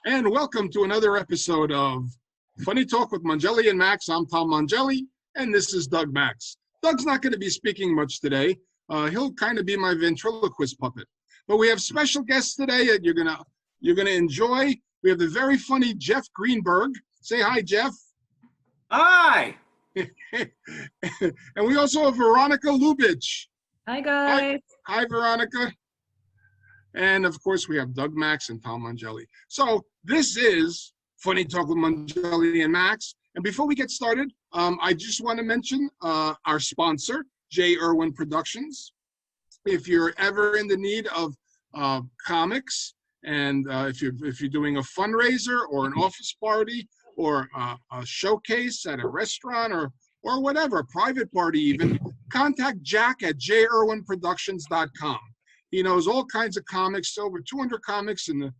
and welcome to another episode of Funny Talk with Mangelli and Max. I'm Tom Mangelli, and this is Doug Max. Doug's not going to be speaking much today. He'll kind of be my ventriloquist puppet. But we have special guests today that you're gonna enjoy. We have the very funny Jeff Greenberg. Say hi, Jeff. Hi. And we also have Veronika Lubitsch. Hi, guys. Hi, Veronika. And of course, we have Doug Max and Tom Mangelli. So this is Funny Talk with Mangelli and Max. And before we get started, I just want to mention our sponsor, J. Irwin Productions. If you're ever in the need of comics, and if you're doing a fundraiser or an office party or a showcase at a restaurant or whatever, a private party even, contact Jack at jirwinproductions.com. He knows all kinds of comics, over 200 comics in the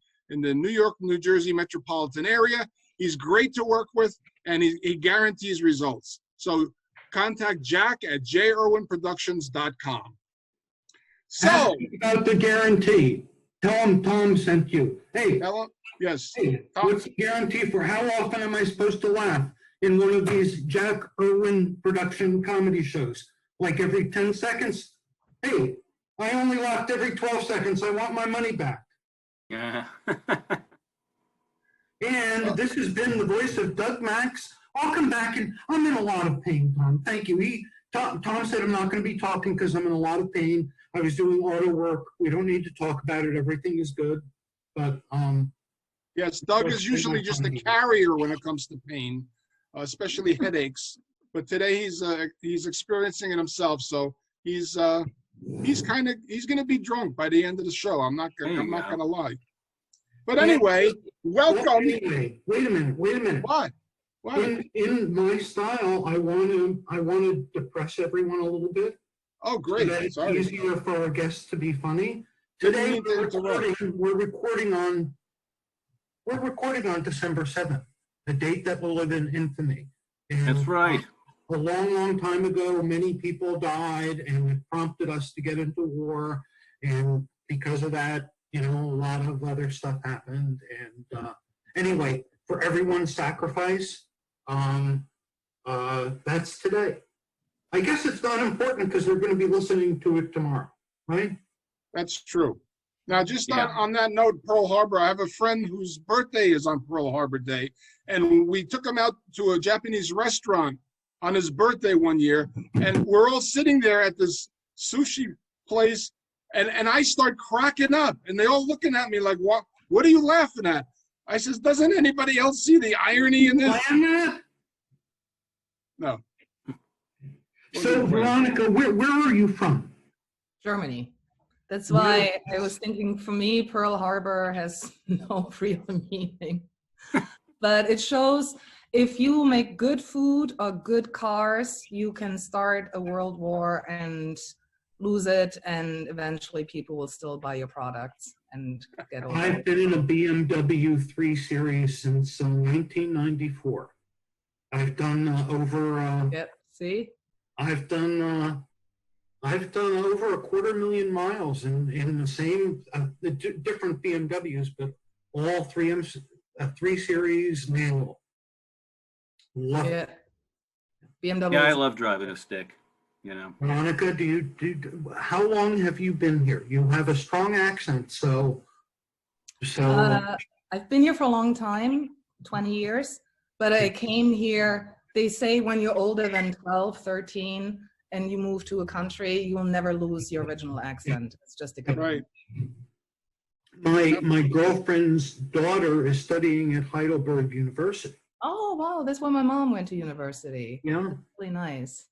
New York, New Jersey metropolitan area. He's great to work with, and he guarantees results. So contact Jack at jirwinproductions.com. So about the guarantee. Tell him Tom sent you. Hey, yes. Hey, what's the guarantee for how often am I supposed to laugh in one of these Jack Irwin production comedy shows? Like every 10 seconds? Hey, I only laughed every 12 seconds. I want my money back. Yeah. And this has been the voice of Doug Max. I'll come back, and I'm in a lot of pain, Tom. Thank you. Tom said I'm not going to be talking because I'm in a lot of pain. I was doing auto work. We don't need to talk about it. Everything is good. But yes, Doug is usually just a carrier when it comes to pain, especially headaches. But today he's experiencing it himself. So he's going to be drunk by the end of the show. I'm not going to lie. But anyway, welcome. Anyway, wait a minute. What? In my style, I want to depress everyone a little bit. Oh, great! So that it's easier for our guests to be funny. Today we're recording on December 7th, the date that will live in infamy. And that's right. A long time ago, many people died, and it prompted us to get into war. And because of that, a lot of other stuff happened. And anyway, for everyone's sacrifice, that's today. I guess it's not important because we're going to be listening to it tomorrow, right? That's true. Now, just on that note, Pearl Harbor, I have a friend whose birthday is on Pearl Harbor Day, and we took him out to a Japanese restaurant on his birthday one year, and we're all sitting there at this sushi place, and I start cracking up, and they all looking at me like, what are you laughing at? I says, doesn't anybody else see the irony in this? No. So, Veronika, where are you from? Germany. That's why I was thinking, for me, Pearl Harbor has no real meaning. But it shows if you make good food or good cars, you can start a world war and lose it, and eventually people will still buy your products and get over it. I've been in a BMW 3 Series since 1994. I've done Yep, see? I've done over 250,000 miles in the same different BMWs, but all 3 Series manual. Love it. BMW. Yeah, I love driving a stick. Veronika, how long have you been here? You have a strong accent, so. I've been here for a long time, 20 years, but I came here. They say when you're older than 12, 13, and you move to a country, you will never lose your original accent. It's just a good right. My girlfriend's daughter is studying at Heidelberg University. Oh, wow. That's where my mom went to university. Yeah. That's really nice.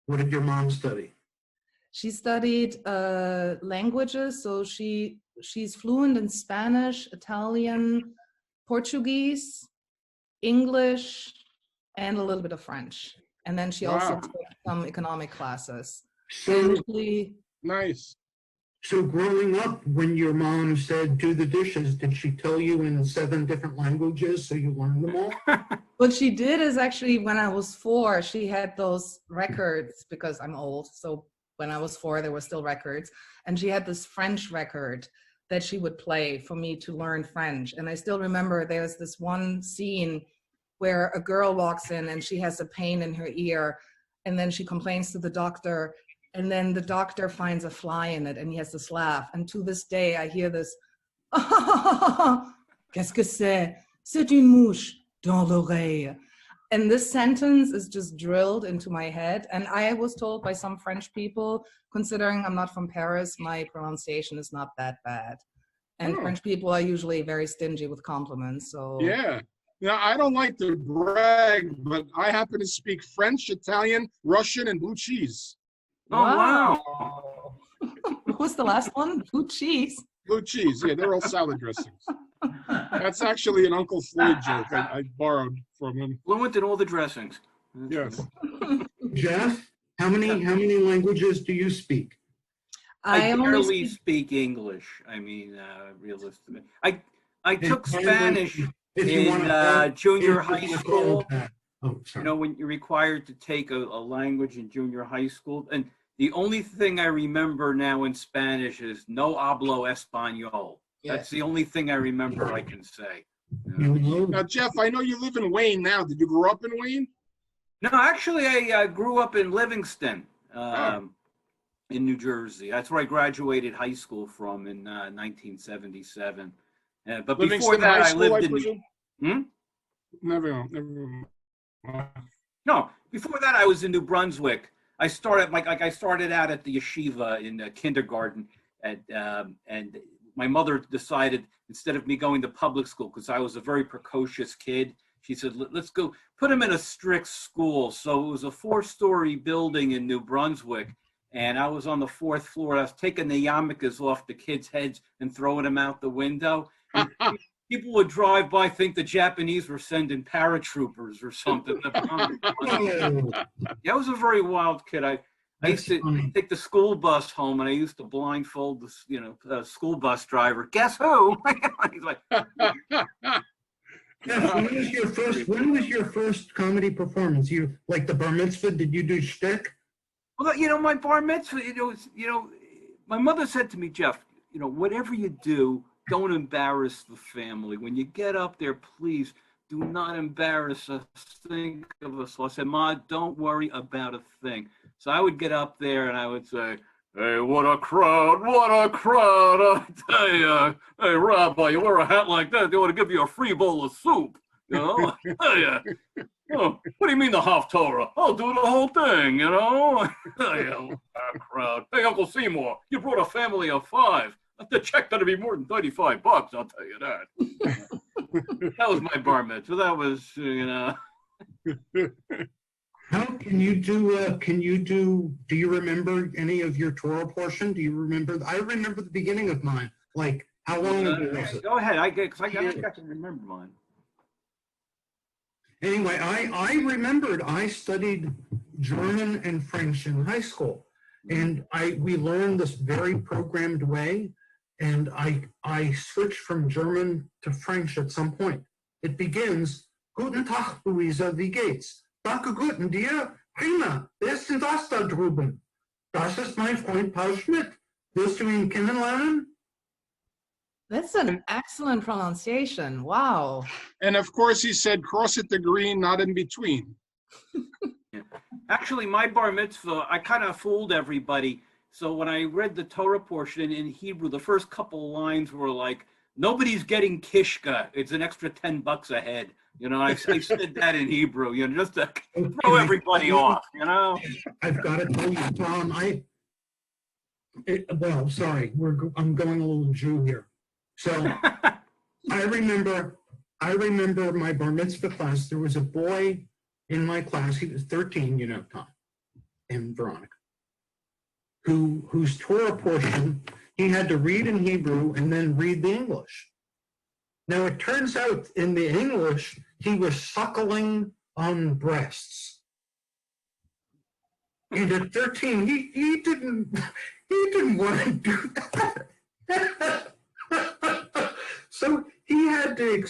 What did your mom study? She studied languages. So she's fluent in Spanish, Italian, Portuguese, English, and a little bit of French. And then she also took some economic classes. So nice. So growing up, when your mom said, do the dishes, did she tell you in 7 different languages so you learned them all? What she did is actually, when I was 4, she had those records, because I'm old. So when I was 4, there were still records. And she had this French record that she would play for me to learn French. And I still remember there's this one scene where a girl walks in and she has a pain in her ear, and then she complains to the doctor, and then the doctor finds a fly in it and he has this laugh. And to this day, I hear this, qu'est-ce que c'est? C'est une mouche dans l'oreille. And this sentence is just drilled into my head. And I was told by some French people, considering I'm not from Paris, my pronunciation is not that bad. And French people are usually very stingy with compliments. So Yeah. Now, I don't like to brag, but I happen to speak French, Italian, Russian, and blue cheese. Oh, wow. What was the last one? Blue cheese. Blue cheese, yeah, they're all salad dressings. That's actually an Uncle Floyd joke I borrowed from him. Fluent in all the dressings. Yes. Jeff, how many languages do you speak? I only barely speak English. I mean, realistically. I took Spanish in junior high school. Oh, sorry. You know, when you're required to take a language in junior high school. And the only thing I remember now in Spanish is no hablo español. Yes. That's the only thing I remember I can say. Now, Jeff, I know you live in Wayne now. Did you grow up in Wayne? No, actually, I grew up in Livingston, in New Jersey. That's where I graduated high school from in 1977. But Livingston before that, High I School, lived I in. presume? Never. No, before that, I was in New Brunswick. I started I started out at the yeshiva in kindergarten, and my mother decided, instead of me going to public school, because I was a very precocious kid, she said, let's go put him in a strict school. So it was a 4-story building in New Brunswick, and I was on the 4th floor. I was taking the yarmulkes off the kids' heads and throwing them out the window. People would drive by, think the Japanese were sending paratroopers or something. Yeah, I was a very wild kid. I used to take the school bus home, and I used to blindfold the school bus driver. Guess who? He's like, Jeff, when was your first comedy performance? You like the bar mitzvah? Did you do shtick? well, my bar mitzvah. My mother said to me, Jeff, whatever you do, don't embarrass the family. When you get up there, please do not embarrass us. Think of us. So I said, Ma, don't worry about a thing. So I would get up there and I would say, hey, what a crowd, I tell you. Hey, Rabbi, you wear a hat like that, they want to give you a free bowl of soup. Hey, oh, what do you mean the Haftorah? I'll do the whole thing, Hey, what a crowd. Hey, Uncle Seymour, you brought a family of 5. The check better be more than $35, I'll tell you that. That was my bar mitzvah. That was, How can you do you remember any of your Torah portion? Do you remember? I remember the beginning of mine. Like, how long ago was it? Go ahead, I got to remember mine. Anyway, I remembered I studied German and French in high school. And we learned this very programmed way. And I switched from German to French at some point. It begins, Guten Tag, Luisa, wie geht's? Danke, guten dir, prima, wer ist denn das da drüben? Das ist mein Freund Paul Schmidt. Willst du ihn kennenlernen? That's an excellent pronunciation. Wow. And of course, he said, cross it to green, not in between. Yeah. Actually, my bar mitzvah, I kind of fooled everybody. So when I read the Torah portion in Hebrew, the first couple lines were like, nobody's getting kishka. It's an extra $10 a head. I said that in Hebrew, just to throw everybody off, I've got to tell you, Tom, sorry, I'm going a little Jew here. So I remember my bar mitzvah class. There was a boy in my class. He was 13, Tom and Veronica, whose Torah portion, he had to read in Hebrew and then read the English. Now, it turns out in the English, he was suckling on breasts. And at 13, he didn't want to do that. So he had to,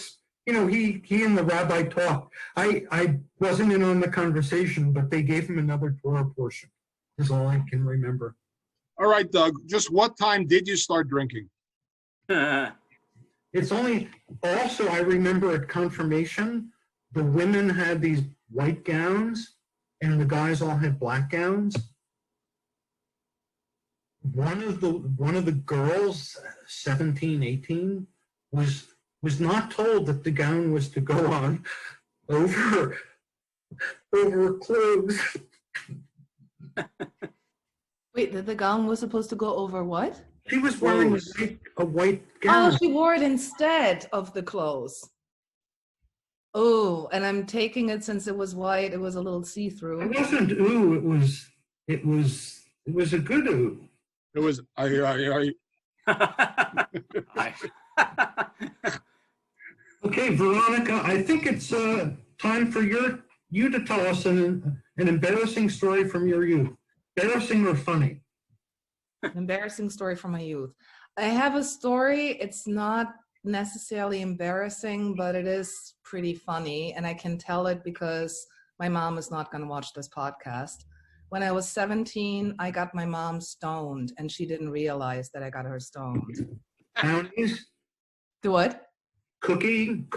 he and the rabbi talked. I wasn't in on the conversation, but they gave him another Torah portion, is all I can remember. All right, Doug, just what time did you start drinking? It's only, also I remember at confirmation, the women had these white gowns and the guys all had black gowns. One of the girls, 17, 18, was not told that the gown was to go on over her clothes. Wait, the gown was supposed to go over what? She was wearing a white gown. Oh, she wore it instead of the clothes. Oh, and I'm taking it since it was white, it was a little see-through. It wasn't ooh, it was a good ooh. It was Okay, Veronika, I think it's time for you to tell us an embarrassing story from your youth. Embarrassing or funny? An embarrassing story from my youth. I have a story. It's not necessarily embarrassing, but it is pretty funny. And I can tell it because my mom is not going to watch this podcast. When I was 17, I got my mom stoned, and she didn't realize that I got her stoned. Brownies? Do what? Cooking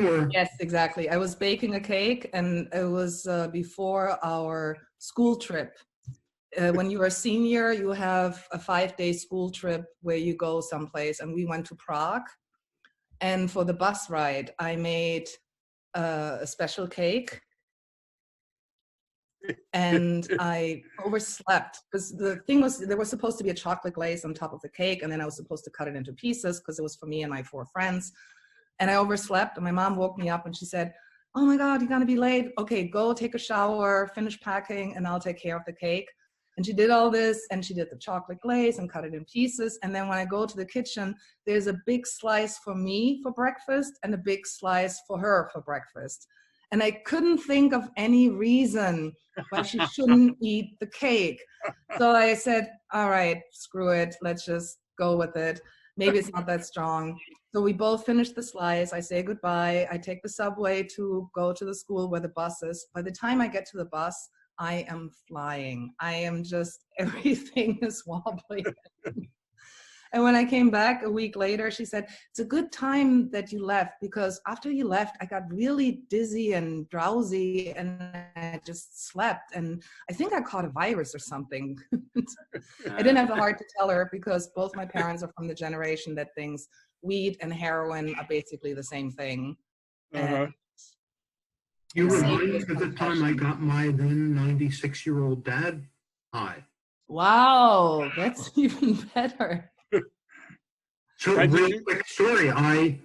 or? Yes, exactly. I was baking a cake, and it was before our school trip. When you are a senior, you have a 5-day school trip where you go someplace, and we went to Prague. And for the bus ride, I made a special cake. And I overslept because the thing was, there was supposed to be a chocolate glaze on top of the cake, and then I was supposed to cut it into pieces because it was for me and my 4 friends. And I overslept, and my mom woke me up and she said, "Oh my God, you're gonna be late. Okay, go take a shower, finish packing, and I'll take care of the cake." And she did all this, and she did the chocolate glaze and cut it in pieces. And then when I go to the kitchen, there's a big slice for me for breakfast and a big slice for her for breakfast. And I couldn't think of any reason why she shouldn't eat the cake. So I said, all right, screw it. Let's just go with it. Maybe it's not that strong. So we both finish the slice. I say goodbye. I take the subway to go to the school where the bus is. By the time I get to the bus, I am flying. I am just, everything is wobbly. And when I came back a week later, she said, "It's a good time that you left, because after you left, I got really dizzy and drowsy and I just slept. And I think I caught a virus or something." I didn't have the heart to tell her because both my parents are from the generation that thinks weed and heroin are basically the same thing. You remind me of the time I got my then 96-year-old dad high. Wow, that's even better. So really quick story, I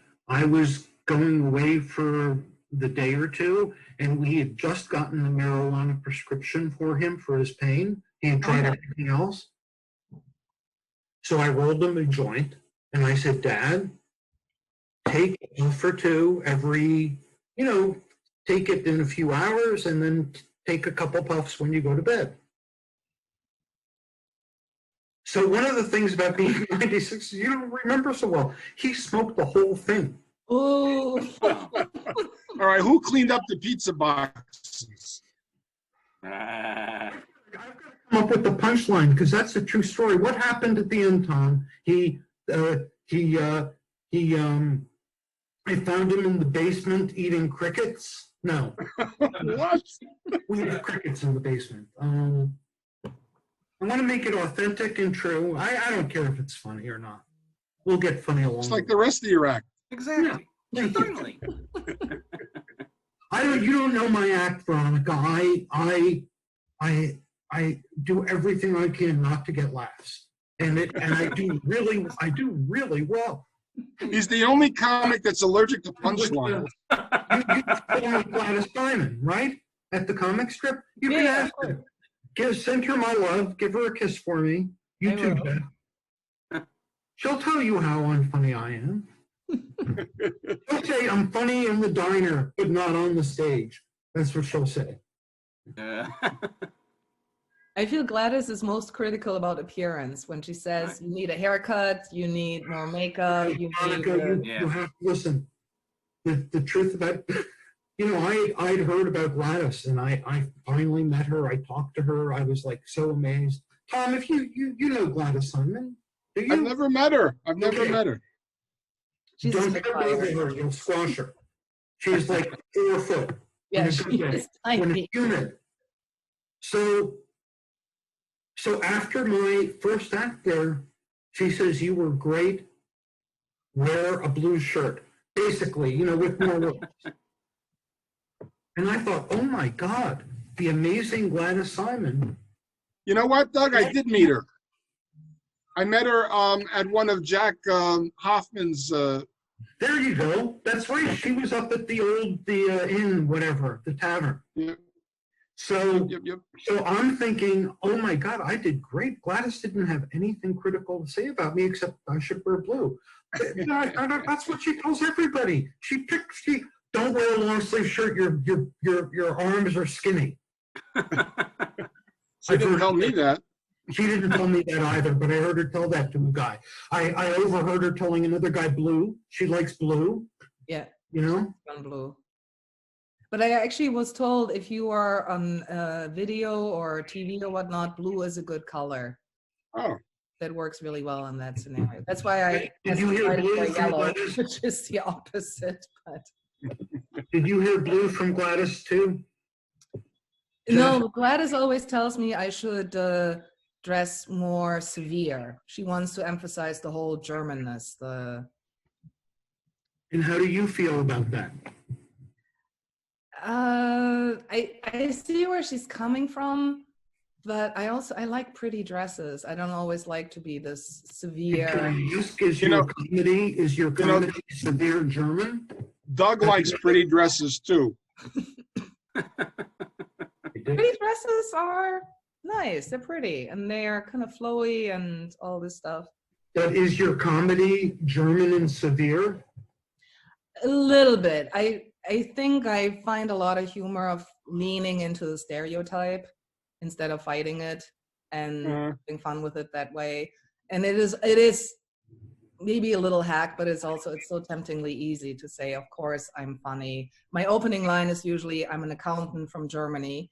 was going away for the day or two, and we had just gotten a marijuana prescription for him for his pain. He had tried everything else. So I rolled him a joint, and I said, "Dad, take a puff or two every, take it in a few hours, and then take a couple puffs when you go to bed." So one of the things about being 96 is you don't remember so well. He smoked the whole thing. Oh. All right, who cleaned up the pizza boxes? I've got to come up with the punchline because that's a true story. What happened at the end, Tom? I found him in the basement eating crickets. No. What? We have crickets in the basement. I want to make it authentic and true. I don't care if it's funny or not. We'll get funny along. It's like the rest of your act. Exactly. Yeah. Certainly. You don't know my act, Veronika. I do everything I can not to get laughs. And I do really well. He's the only comic that's allergic to punchlines. You Gladys Diamond, right? At the comic strip? You can ask her. Send her my love. Give her a kiss for me. You too, Beth. She'll tell you how unfunny I am. She'll say I'm funny in the diner, but not on the stage. That's what she'll say. I feel Gladys is most critical about appearance when she says you need a haircut, you need more makeup, you have to listen. The truth about I'd heard about Gladys, and I finally met her. I talked to her. I was like so amazed. Tom, if you know Gladys Simon, do you? I've never met her. I've never met her. She's Don't a trip spitfire. over her, you'll squash her. She's like 4 foot. Yeah, in a she good way, is when tiny. it's humid. So after my first act there, she says, "You were great. Wear a blue shirt." Basically, with more words. And I thought, oh my God, the amazing Gladys Simon. You know what, Doug? I did meet her. I met her at one of Jack Hoffman's. There you go. That's right. She was up at the inn, whatever, the tavern. Yep. So, Yep. so I'm thinking, oh my God, I did great. Gladys didn't have anything critical to say about me except I should wear blue. That's what she tells everybody. She don't wear a long sleeve shirt. Your arms are skinny. She didn't tell me that. She didn't tell me that either, but I heard her tell that to a guy. I overheard her telling another guy blue. She likes blue. Yeah. On blue. But I actually was told if you are on video or TV or whatnot, blue is a good color. Oh. That works really well in that scenario. That's why I Did you hear blue from yellow, Gladys? which is the opposite. But Did you hear blue from Gladys too? no, Gladys always tells me I should dress more severe. She wants to emphasize the whole Germanness. And how do you feel about that? I see where she's coming from, but I like pretty dresses. I don't always like to be this severe. Is your comedy severe German? Doug likes pretty dresses too. Pretty dresses are nice. They're pretty and they are kind of flowy and all this stuff. But is your comedy German and severe? A little bit. I think I find a lot of humor of leaning into the stereotype instead of fighting it and having fun with it that way. And it is maybe a little hack, but it's so temptingly easy to say, of course, I'm funny. My opening line is usually, I'm an accountant from Germany.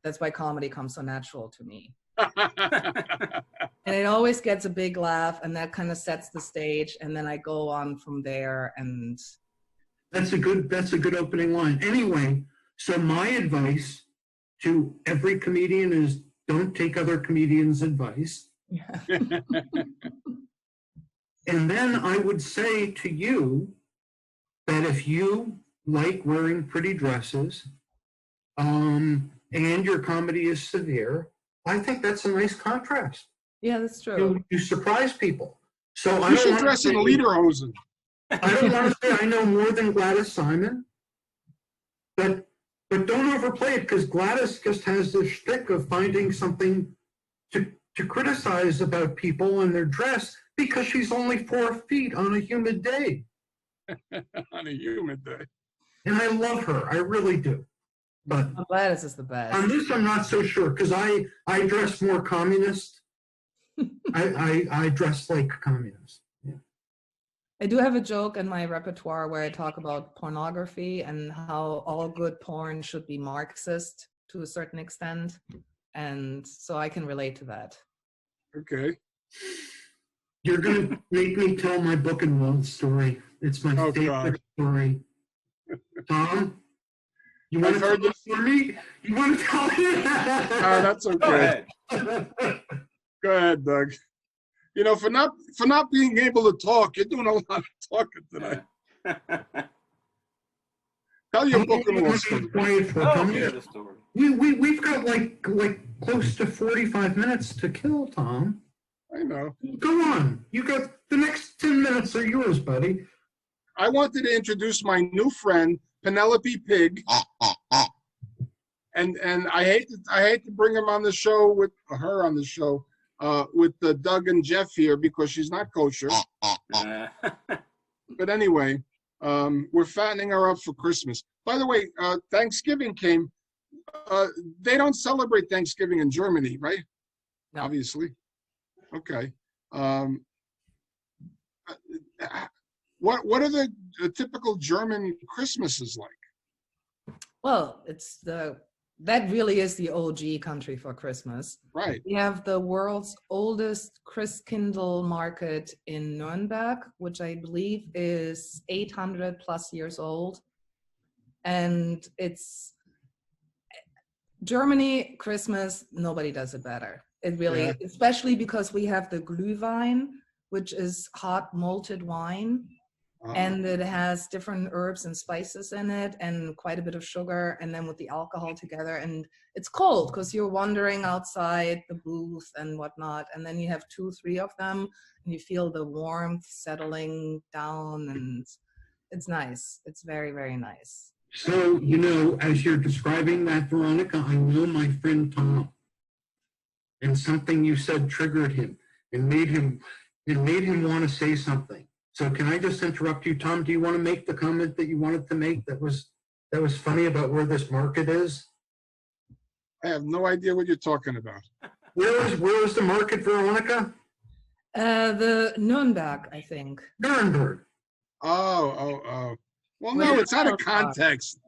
That's why comedy comes so natural to me. And it always gets a big laugh, and that kind of sets the stage. And then I go on from there. And that's a good opening line. Anyway, so my advice to every comedian is don't take other comedians' advice. yeah. And then I would say to you that if you like wearing pretty dresses, and your comedy is severe, I think that's a nice contrast. Yeah, that's true. You surprise people. So You should dress in lederhosen. I don't want to say I know more than Gladys Simon, but don't overplay it, because Gladys just has this shtick of finding something to criticize about people and their dress because she's only 4 feet on a humid day. On a humid day. And I love her, I really do. But Gladys is the best. on this, I'm not so sure, because I dress more communist. I dress like communist. Yeah. I do have a joke in my repertoire where I talk about pornography and how all good porn should be Marxist to a certain extent. And so I can relate to that. Okay. You're going to make me tell my Buchenwald story. It's my favorite story. Tom, you want to tell the story? You want to tell it? That's okay. Go ahead, Doug. You know, for not being able to talk, you're doing a lot of talking tonight. Tell your Buchenwald story. We've got like close to 45 minutes to kill, Tom. I know. Go on. You got the next 10 minutes are yours, buddy. I wanted to introduce my new friend, Penelope Pig. And I hate to bring him on the show with her on the show with Doug and Jeff here because she's not kosher. But anyway, we're fattening her up for Christmas. By the way, Thanksgiving came. They don't celebrate Thanksgiving in Germany, right? No. Obviously. Okay. What are the typical German Christmases like? Well, it's the that really is the OG country for Christmas. Right. We have the world's oldest Christkindl market in Nuremberg, which I believe is 800 plus years old. And it's Germany, Christmas, nobody does it better. It really, Yeah. especially because we have the Glühwein, which is hot malted wine. And it has different herbs and spices in it and quite a bit of sugar, and then with the alcohol together. And it's cold because you're wandering outside the booth and whatnot. And then you have 2, 3 of them and you feel the warmth settling down, and it's nice. It's very, very nice. So, you know, as you're describing that, Veronica, I know my friend Tom, and something you said triggered him and made him want to say something. So can I just interrupt you, Tom? Do you want to make the comment that you wanted to make that was funny about where this market is? I have no idea what you're talking about. Where is the market, Veronica? The Nuremberg, I think. Nuremberg. Oh. Well, no, it's out of context.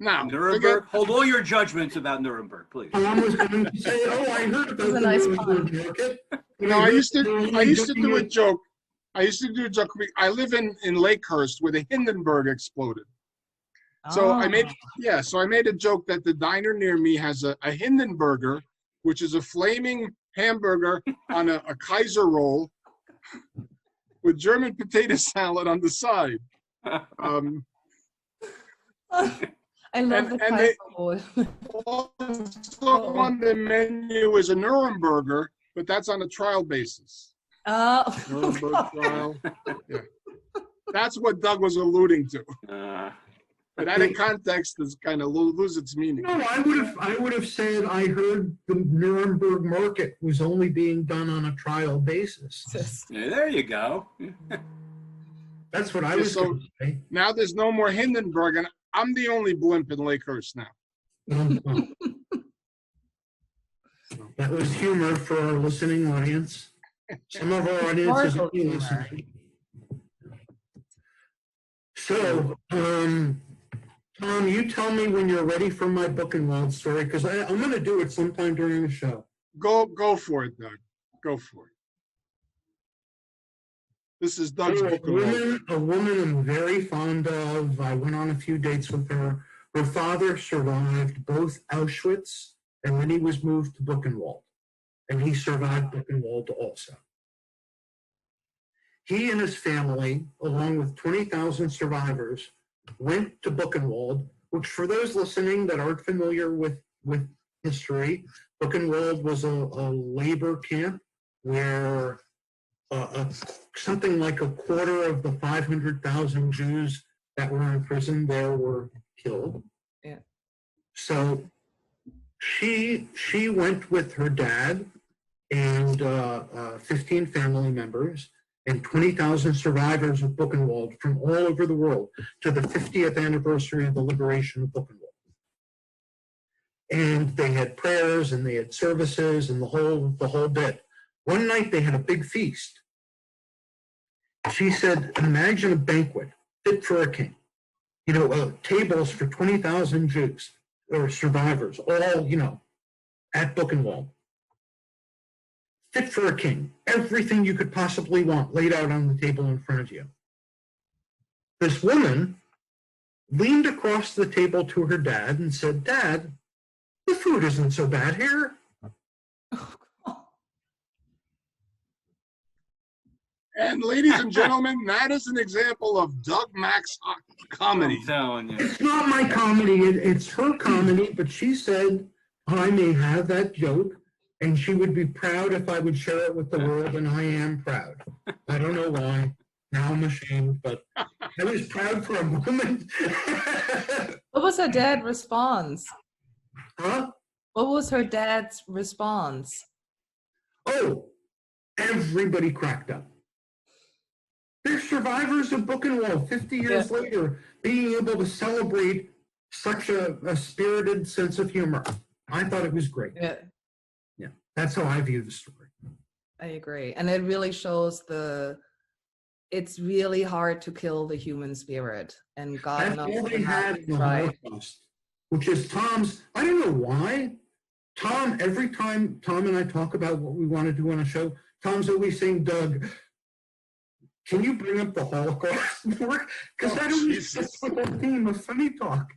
No. Nuremberg. Hold all your judgments about Nuremberg, please. Tom was going to say, "Oh, I heard about the nice Nuremberg market." No, I used to do a joke. I live in Lakehurst where the Hindenburg exploded. So I made a joke that the diner near me has a Hindenburger, which is a flaming hamburger on a Kaiser roll with German potato salad on the side. I love the Kaiser roll. Also on the menu is a Nuremberger, but that's on a trial basis. Nuremberg trial. Yeah. That's what Doug was alluding to. But out of context, is kind of lose its meaning. No, I would have said I heard the Nuremberg market was only being done on a trial basis. Yeah, there you go. That's what I was going to say. Now there's no more Hindenburg, and I'm the only blimp in Lakehurst now. That was humor for our listening audience. Some of our audience is listening. So, Tom, you tell me when you're ready for my Buchenwald story, because I'm going to do it sometime during the show. Go for it, Doug. Go for it. This is Doug's Buchenwald. A woman I'm very fond of. I went on a few dates with her. Her father survived both Auschwitz, and then he was moved to Buchenwald. And he survived Buchenwald also. He and his family, along with 20,000 survivors, went to Buchenwald, which for those listening that aren't familiar with history, Buchenwald was a labor camp where something like a quarter of the 500,000 Jews that were in prison there were killed. Yeah. So she went with her dad and 15 family members and 20,000 survivors of Buchenwald from all over the world to the 50th anniversary of the liberation of Buchenwald. And they had prayers and they had services and the whole bit. One night they had a big feast. She said, imagine a banquet fit for a king. You know, tables for 20,000 Jews or survivors, all, you know, at Buchenwald. Fit for a king. Everything you could possibly want laid out on the table in front of you. This woman leaned across the table to her dad and said, Dad, the food isn't so bad here. And ladies and gentlemen, that is an example of Doug Mack's comedy. I'm telling you. It's not my comedy, it's her comedy, but she said I may have that joke and she would be proud if I would share it with the world, and I am proud. I don't know why. Now I'm ashamed, but I was proud for a moment. What was her dad's response? Huh? What was her dad's response? Oh, everybody cracked up. They're survivors of Buchenwald 50 years later, being able to celebrate such a spirited sense of humor. I thought it was great. Yeah. Yeah, that's how I view the story. I agree. And it really shows it's really hard to kill the human spirit. And God That's knows all they had in the right. Holocaust. which is Tom's. I don't know why. Tom, every time Tom and I talk about what we want to do on a show, Tom's always saying, Doug, can you bring up the Holocaust more? Because that always fits with that theme of funny talk.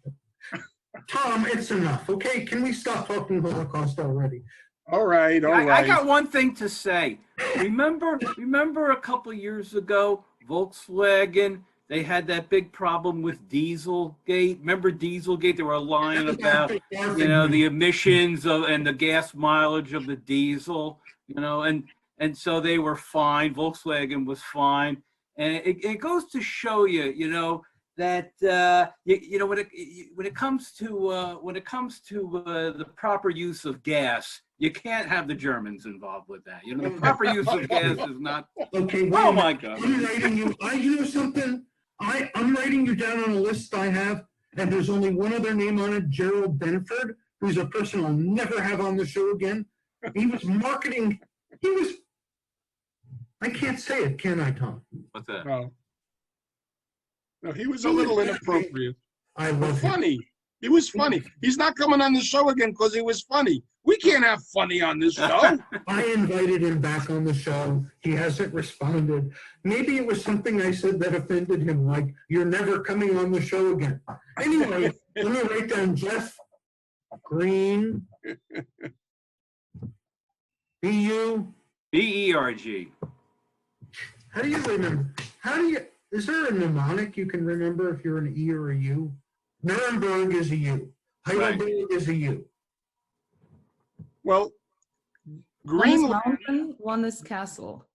Tom, it's enough, okay? Can we stop talking Holocaust already? All right, all right. I got one thing to say. Remember a couple years ago, Volkswagen, they had that big problem with Dieselgate. Remember Dieselgate? They were lying about, you know, the emissions of, and the gas mileage of the diesel, you know, and so they were fine. Volkswagen was fine. And it goes to show you, you know, that you know, when it comes to the proper use of gas, you can't have the Germans involved with that. You know, the proper use of gas is not. Okay. Oh my God! I'm writing you. You know something? I'm writing you down on a list I have, and there's only one other name on it: Gerald Benford, who's a person I'll never have on the show again. He was marketing. He was. I can't say it, can I, Tom? What's that? No, he was a little inappropriate. I love him. Funny. He was funny. He's not coming on the show again because he was funny. We can't have funny on this show. I invited him back on the show. He hasn't responded. Maybe it was something I said that offended him, like, you're never coming on the show again. Anyway, let me write down Jeff Green. B-U. B-E-R-G. How do you remember? Is there a mnemonic you can remember if you're an E or a U? Nuremberg is a U. Heidelberg is a U. Well, One is mountain, one is castle.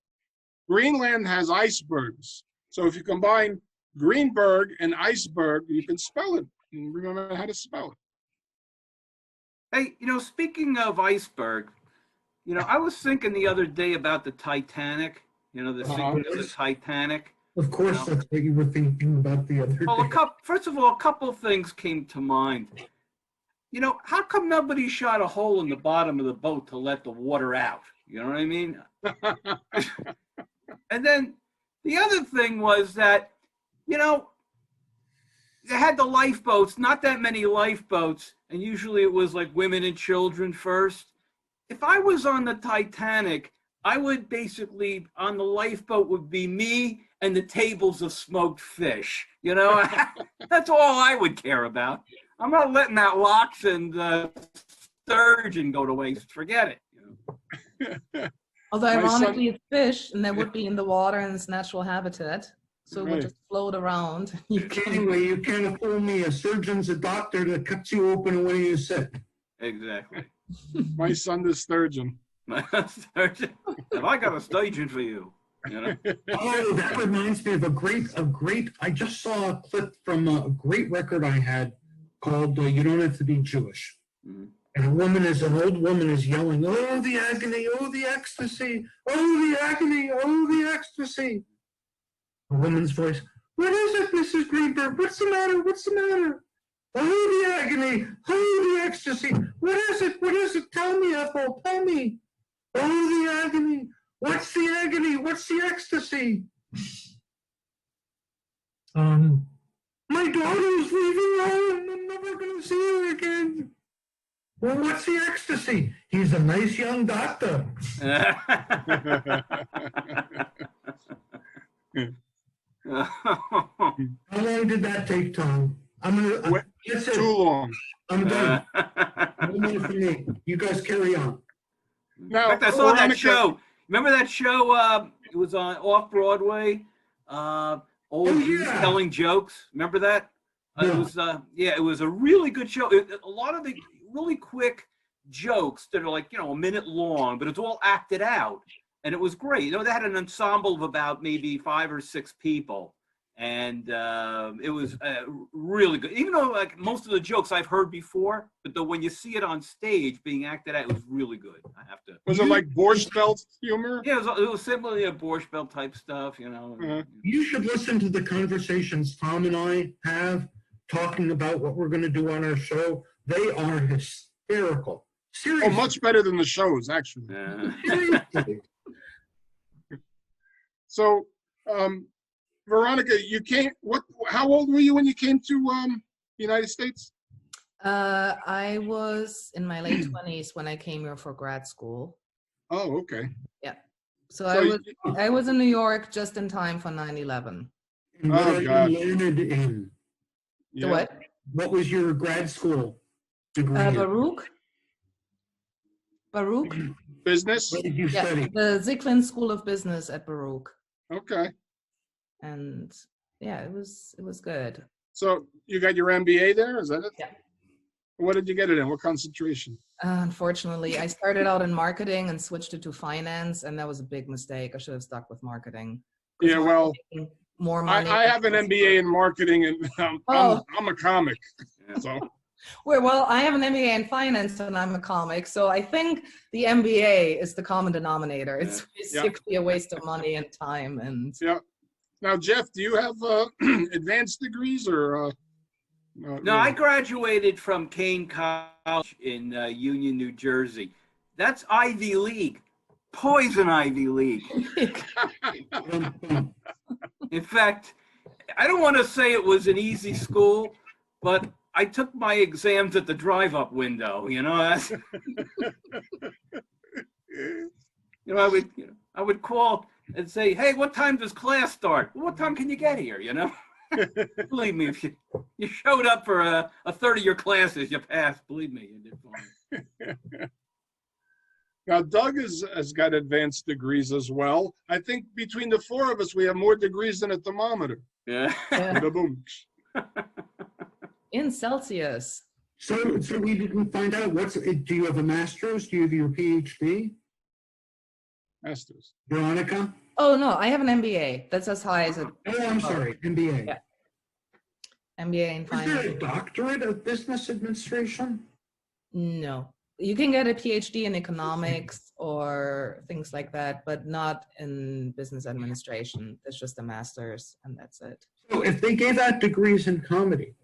Greenland has icebergs. So if you combine Greenberg and iceberg, you can spell it. And remember how to spell it. Hey, you know, speaking of iceberg, you know, I was thinking the other day about the Titanic. You know, the sinking of the Titanic. Of course, that's what you were thinking about the other day. Well, first of all, a couple of things came to mind. You know, how come nobody shot a hole in the bottom of the boat to let the water out? You know what I mean? And then the other thing was that, you know, they had the lifeboats, not that many lifeboats, and usually it was like women and children first. If I was on the Titanic, I would basically, on the lifeboat would be me and the tables of smoked fish. You know, that's all I would care about. I'm not letting that lox and sturgeon go to waste. Forget it. You know? Although ironically it's fish, and that would be in the water in its natural habitat. So it would just float around. Anyway, you can't fool me. A surgeon's a doctor that cuts you open when you're sick. Exactly. My son the sturgeon. Sturgeon. Have I got a sturgeon for you? You know? Oh, that reminds me of a great, I just saw a clip from a great record I had called You Don't Have to Be Jewish. Mm-hmm. And an old woman is yelling, oh, the agony, oh, the ecstasy, oh, the agony, oh, the ecstasy. A woman's voice, what is it, Mrs. Greenberg? What's the matter? What's the matter? Oh, the agony, oh, the ecstasy. What is it? What is it? Tell me, Ethel, tell me. Oh, the agony. What's the agony? What's the ecstasy? My daughter's leaving home. I'm never going to see her again. Well, what's the ecstasy? He's a nice young doctor. How long did that take, Tom? Too long. I'm done. No more for me. You guys carry on. Now, in fact, I saw that show. Remember that show? It was on off Broadway. Old Jews telling jokes. Remember that? Yeah. It was it was a really good show. A lot of the really quick jokes that are like, you know, a minute long, but it's all acted out, and it was great. You know, they had an ensemble of about maybe 5 or 6 people, and it was really good. Even though like most of the jokes I've heard before, but when you see it on stage being acted out, it was really good. I have to. Was it like Borscht Belt humor? Yeah, it was simply a Borscht Belt type stuff, you know. You should listen to the conversations Tom and I have talking about what we're going to do on our show. They are hysterical. Seriously. Oh, much better than the shows, actually. Seriously. So, Veronika, you came. How old were you when you came to the United States? I was in my late 20s when I came here for grad school. Oh, okay. Yeah. So So I was in New York just in time for 9/11. And what Oh, are gosh. you learned in? The Yeah. what? What was your grad school degree in? Baruch. Baruch. Business? What did you Yeah, study? the Zicklin School of Business at Baruch. Okay. And yeah, it was good. So you got your MBA there? Is that it? Yeah. What did you get it in? What concentration? Unfortunately, I started out in marketing and switched it to finance, and that was a big mistake. I should have stuck with marketing. 'Cause Yeah, well, marketing, more money. I have an MBA in marketing, and I'm a comic. So Well, I have an MBA in finance, and I'm a comic. So I think the MBA is the common denominator. It's basically a waste of money and time. And yeah. Now, Jeff, do you have advanced degrees or? No, I graduated from Kane College in Union, New Jersey. That's Ivy League, poison Ivy League. In fact, I don't want to say it was an easy school, but I took my exams at the drive-up window. You know, that's, I would call and say, "Hey, what time does class start? Well, what time can you get here?" You know. Believe me, if you showed up for a third of your classes, you passed. Believe me, you did fine. Now, Doug has got advanced degrees as well. I think between the four of us, we have more degrees than a thermometer. Yeah. Boom. in Celsius. So we didn't find out do you have a master's? Do you have your PhD? Masters. Veronica? Oh no, I have an MBA. That's as high as it. Oh, I'm sorry, MBA. Yeah. MBA in Is there finance. a doctorate of business administration? No, you can get a PhD in economics or things like that, but not in business administration. It's just a master's, and that's it. So if they gave out degrees in comedy,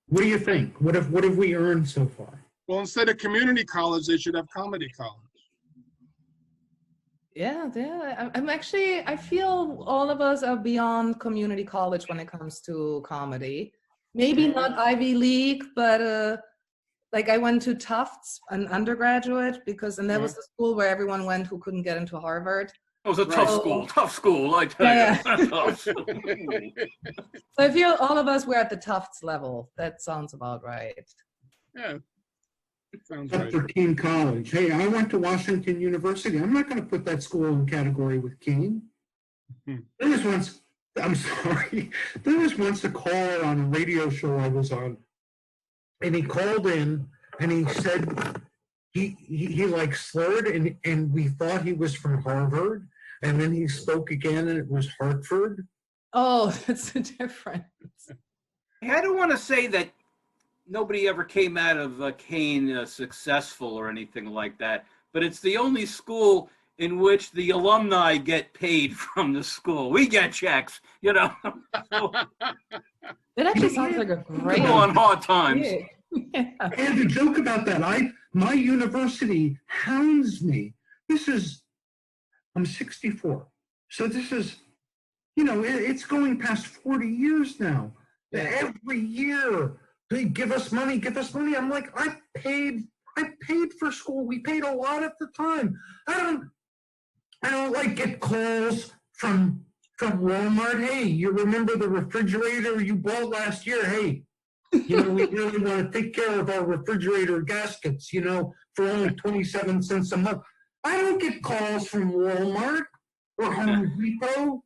what do you think? What have we earned so far? Well, instead of community college, they should have comedy college. Yeah. I feel all of us are beyond community college when it comes to comedy. Maybe not Ivy League, but like I went to Tufts, an undergraduate, and that was the school where everyone went who couldn't get into Harvard. It was a tough school, I tell you. Tough. So I feel all of us were at the Tufts level. That sounds about right. Yeah, sounds right. Dr. King College. Hey, I went to Washington University. I'm not going to put that school in category with King. There was once, I'm sorry, there was once a caller on a radio show I was on, and he called in and he said he like slurred and we thought he was from Harvard, and then he spoke again and it was Hartford. Oh, that's the difference. I don't want to say that nobody ever came out of Kane successful or anything like that, but it's the only school in which the alumni get paid from the school. We get checks, you know. That actually sounds like a great on hard times. Yeah. And to joke about that, my university hounds me. I'm 64. So this is, it's going past 40 years now. Every year they give us money. I'm like, I paid for school. We paid a lot at the time. I don't like get calls from Walmart. Hey, you remember the refrigerator you bought last year? Hey, we really want to take care of our refrigerator gaskets, for only 27 cents a month. I don't get calls from Walmart or Home Depot.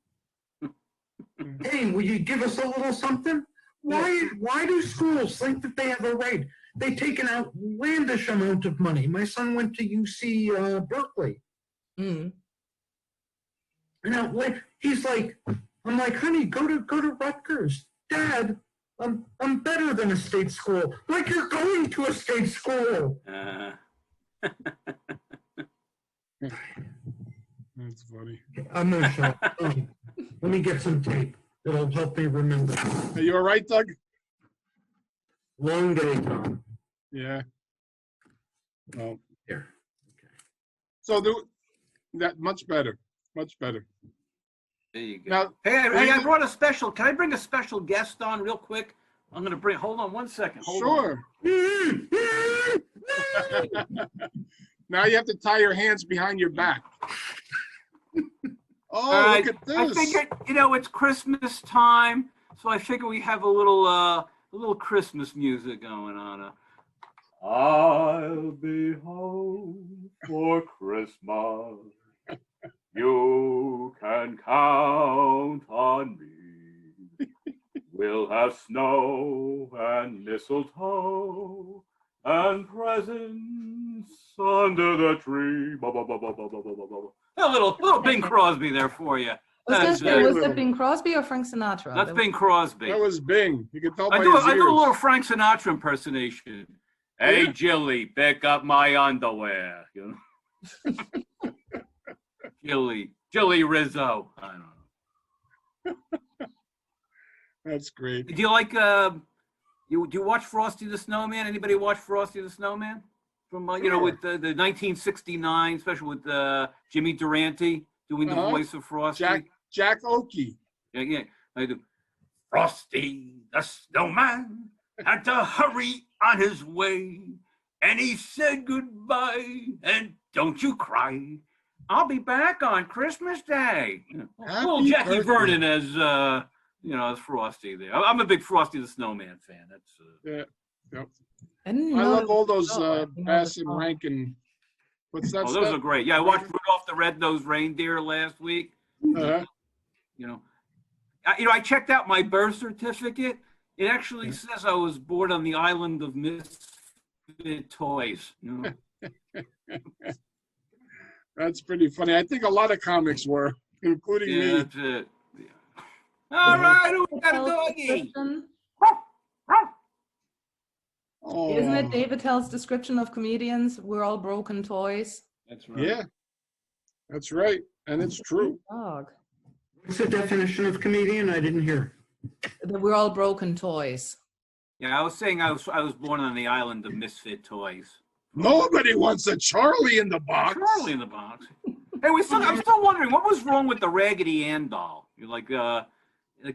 Hey, will you give us a little something? Why do schools think that they have a right? They take an outlandish amount of money. My son went to UC Berkeley. Mm. Now, he's like, I'm like, honey, go to Rutgers. Dad, I'm better than a state school. Like, you're going to a state school. That's funny. I'm not sure. Let me get some tape. It'll help me remember. Are you all right, Doug? Long day, Tom. Yeah. Well, Here. so that much better. Much better. There you go. Now, Hey, I brought a special. Can I bring a special guest on real quick? I'm gonna bring. Hold on one second. Hold Sure. Now you have to tie your hands behind your back. Oh, look at I this. figured, it's Christmas time, so I figure we have a little Christmas music going on. I'll be home for Christmas. You can count on me. We'll have snow and mistletoe and presents under the tree. A little Bing Crosby there for you. I was going to say, very was little. that Bing Crosby or Frank Sinatra? That's Bing Crosby. That was Bing. You can tell by I his do a little ears. Frank Sinatra impersonation. Hey, Yeah. Jilly, pick up my underwear. Jilly Rizzo. I don't know. That's great. Do you like do you watch Frosty the Snowman? Anybody watch Frosty the Snowman? From Sure. with the 1969 special with Jimmy Durante doing the voice of Frosty. Jack Oakey. Yeah. I do. Frosty the Snowman had to hurry on his way, and he said goodbye, and don't you cry. I'll be back on Christmas Day. Little Jackie birthday. Vernon as as Frosty there. I'm a big Frosty the Snowman fan. That's Yeah. Yep. I didn't I know love it all was those so. I didn't know Bass the and song. Rankin. What's that oh, those stuff? are great. Yeah, I watched Rudolph the Red-Nosed Reindeer last week. Uh-huh. I checked out my birth certificate. It actually says I was born on the island of misfit toys. That's pretty funny. I think a lot of comics were, including Yeah, me. that's it. Yeah. All right, who got a Tell's doggy? description- Oh, Isn't it David Tell's description of comedians? We're all broken toys. That's right. Yeah, that's right. And it's true. Dog. What's the definition of comedian? I didn't hear. That we're all broken toys. Yeah, I was saying I was born on the island of misfit toys. Nobody wants a Charlie in the box. Charlie in the box. Hey, I'm still wondering what was wrong with the Raggedy Ann doll. You're like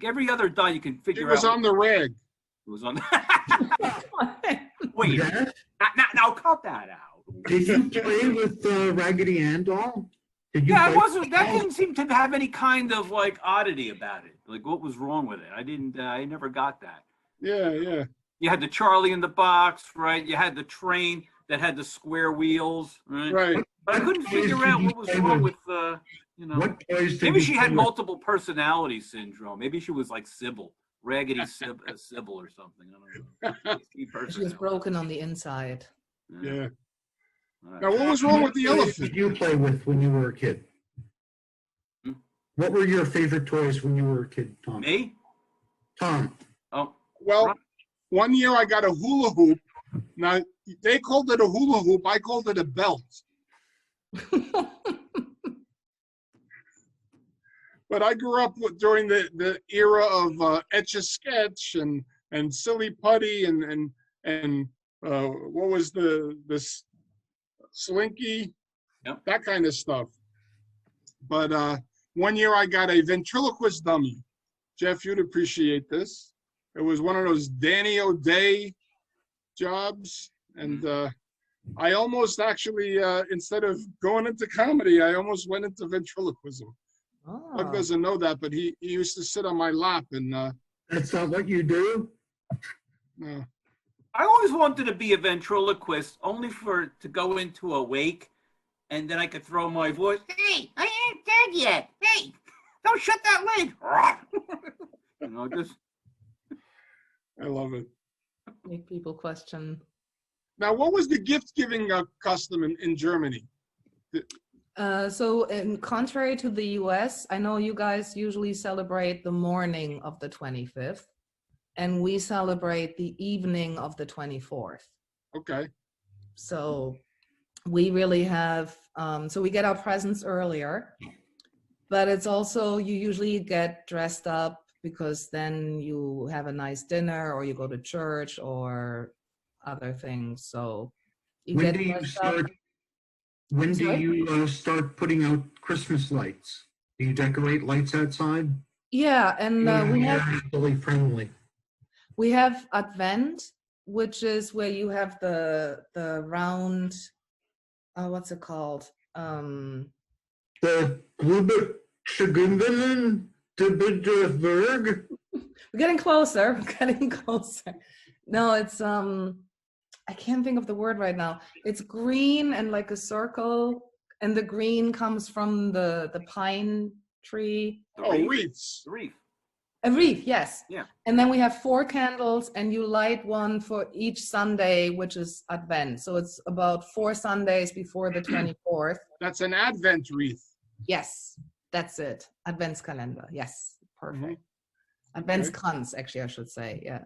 every other doll you can It figure was out. on the rag. It was on. Wait, Dad, now cut that out. did you play with Raggedy Ann doll? Did you Yeah, play- it wasn't. That didn't seem to have any kind of like oddity about it. Like what was wrong with it? I never got that. Yeah. You had the Charlie in the box, right? You had the train that had the square wheels, right? Right. But I couldn't figure out what was wrong with What toys did Maybe you she play had with? multiple personality syndrome. Maybe she was like Sybil, Raggedy Sybil or something. I don't know. She was broken on the inside. Yeah. All right. Now, what was wrong with the What toys elephant? did you play with when you were a kid? Hmm? What were your favorite toys when you were a kid, Tom? Me? Tom. Oh, Well, one year I got a hula hoop. Now, they called it a hula hoop. I called it a belt. But I grew up during the era of Etch-a-Sketch and Silly Putty and what was this Slinky? Yep. That kind of stuff. But one year I got a ventriloquist dummy. Jeff, you'd appreciate this. It was one of those Danny O'Day jobs. And I almost actually, instead of going into comedy, I almost went into ventriloquism. Doug Oh. doesn't know that, but he used to sit on my lap and That's not what you do? I always wanted to be a ventriloquist, only to go into a wake, and then I could throw my voice. Hey, I ain't dead yet. Hey, don't shut that lid. Just. I love it. Make people question. Now, what was the gift-giving custom in Germany? So in contrary to the US, I know you guys usually celebrate the morning of the 25th, and we celebrate the evening of the 24th. Okay. So we really have, so we get our presents earlier, but it's also, you usually get dressed up because then you have a nice dinner or you go to church or other things. So you When get do you dressed up. start? When do Sorry? you start putting out Christmas lights? Do you decorate lights outside? Yeah, and we have environmentally friendly. We have Advent, which is where you have the round, what's it called? The Greenberg We're getting closer. We're getting closer. No, it's I can't think of the word right now. It's green and like a circle, and the green comes from the pine tree. Wreaths. The wreath. A wreath, yes. Yeah. And then we have 4 candles, and you light one for each Sunday, which is Advent. So it's about 4 Sundays before the 24th. That's an Advent wreath. Yes, that's it. Adventskalender. Yes, perfect. Mhm. Adventskranz, actually, I should say. Yeah.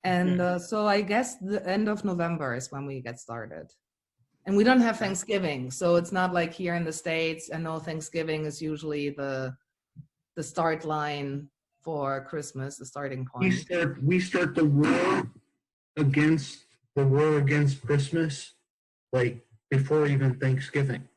And so I guess the end of November is when we get started. And we don't have Thanksgiving, so it's not like here in the States. I know Thanksgiving is usually the start line for Christmas, the starting point. We start the war against Christmas, like before even Thanksgiving.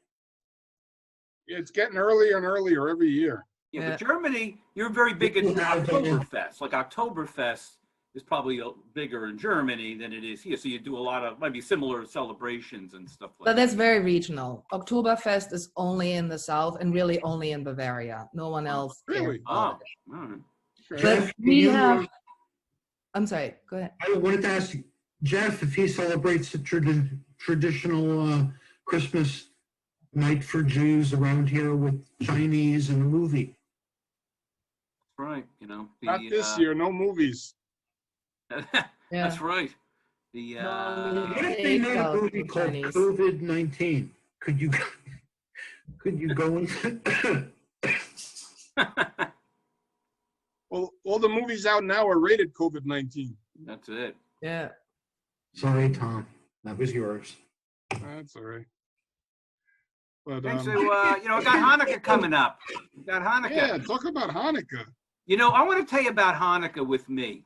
It's getting earlier and earlier every year. Yeah, but Germany, you're very big into Oktoberfest. Like Oktoberfest is probably bigger in Germany than it is here. So you do a lot of maybe similar celebrations and stuff like that. But that's very regional. Oktoberfest is only in the south and really only in Bavaria. No one else. Really? Oh, all right. But we have, I'm sorry, go ahead. I wanted to ask Jeff if he celebrates the traditional Christmas night for Jews around here with Chinese and a movie. Right, you know. Not this year, no movies. That's right. The what if they made a movie called COVID-19? Could you go into? Well, all the movies out now are rated COVID-19. That's it. Yeah. Sorry, Tom. That was yours. That's all right. But And so, we got Hanukkah coming up. We got Hanukkah. yeah, talk about Hanukkah. You know, I want to tell you about Hanukkah with me,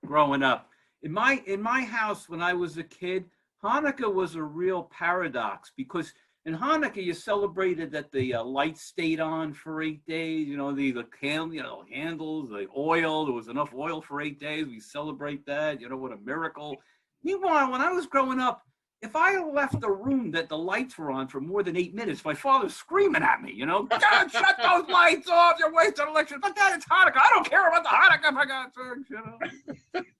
growing up. In my house when I was a kid, Hanukkah was a real paradox because in Hanukkah you celebrated that the lights stayed on for 8 days, the candles, the oil, there was enough oil for 8 days. We celebrate that, what a miracle. Meanwhile, when I was growing up, if I left a room that the lights were on for more than 8 minutes, my father's screaming at me, Dad, shut those lights off, you're wasting electricity. But Dad, it's Hanukkah. I don't care about the Hanukkah, for God's sakes,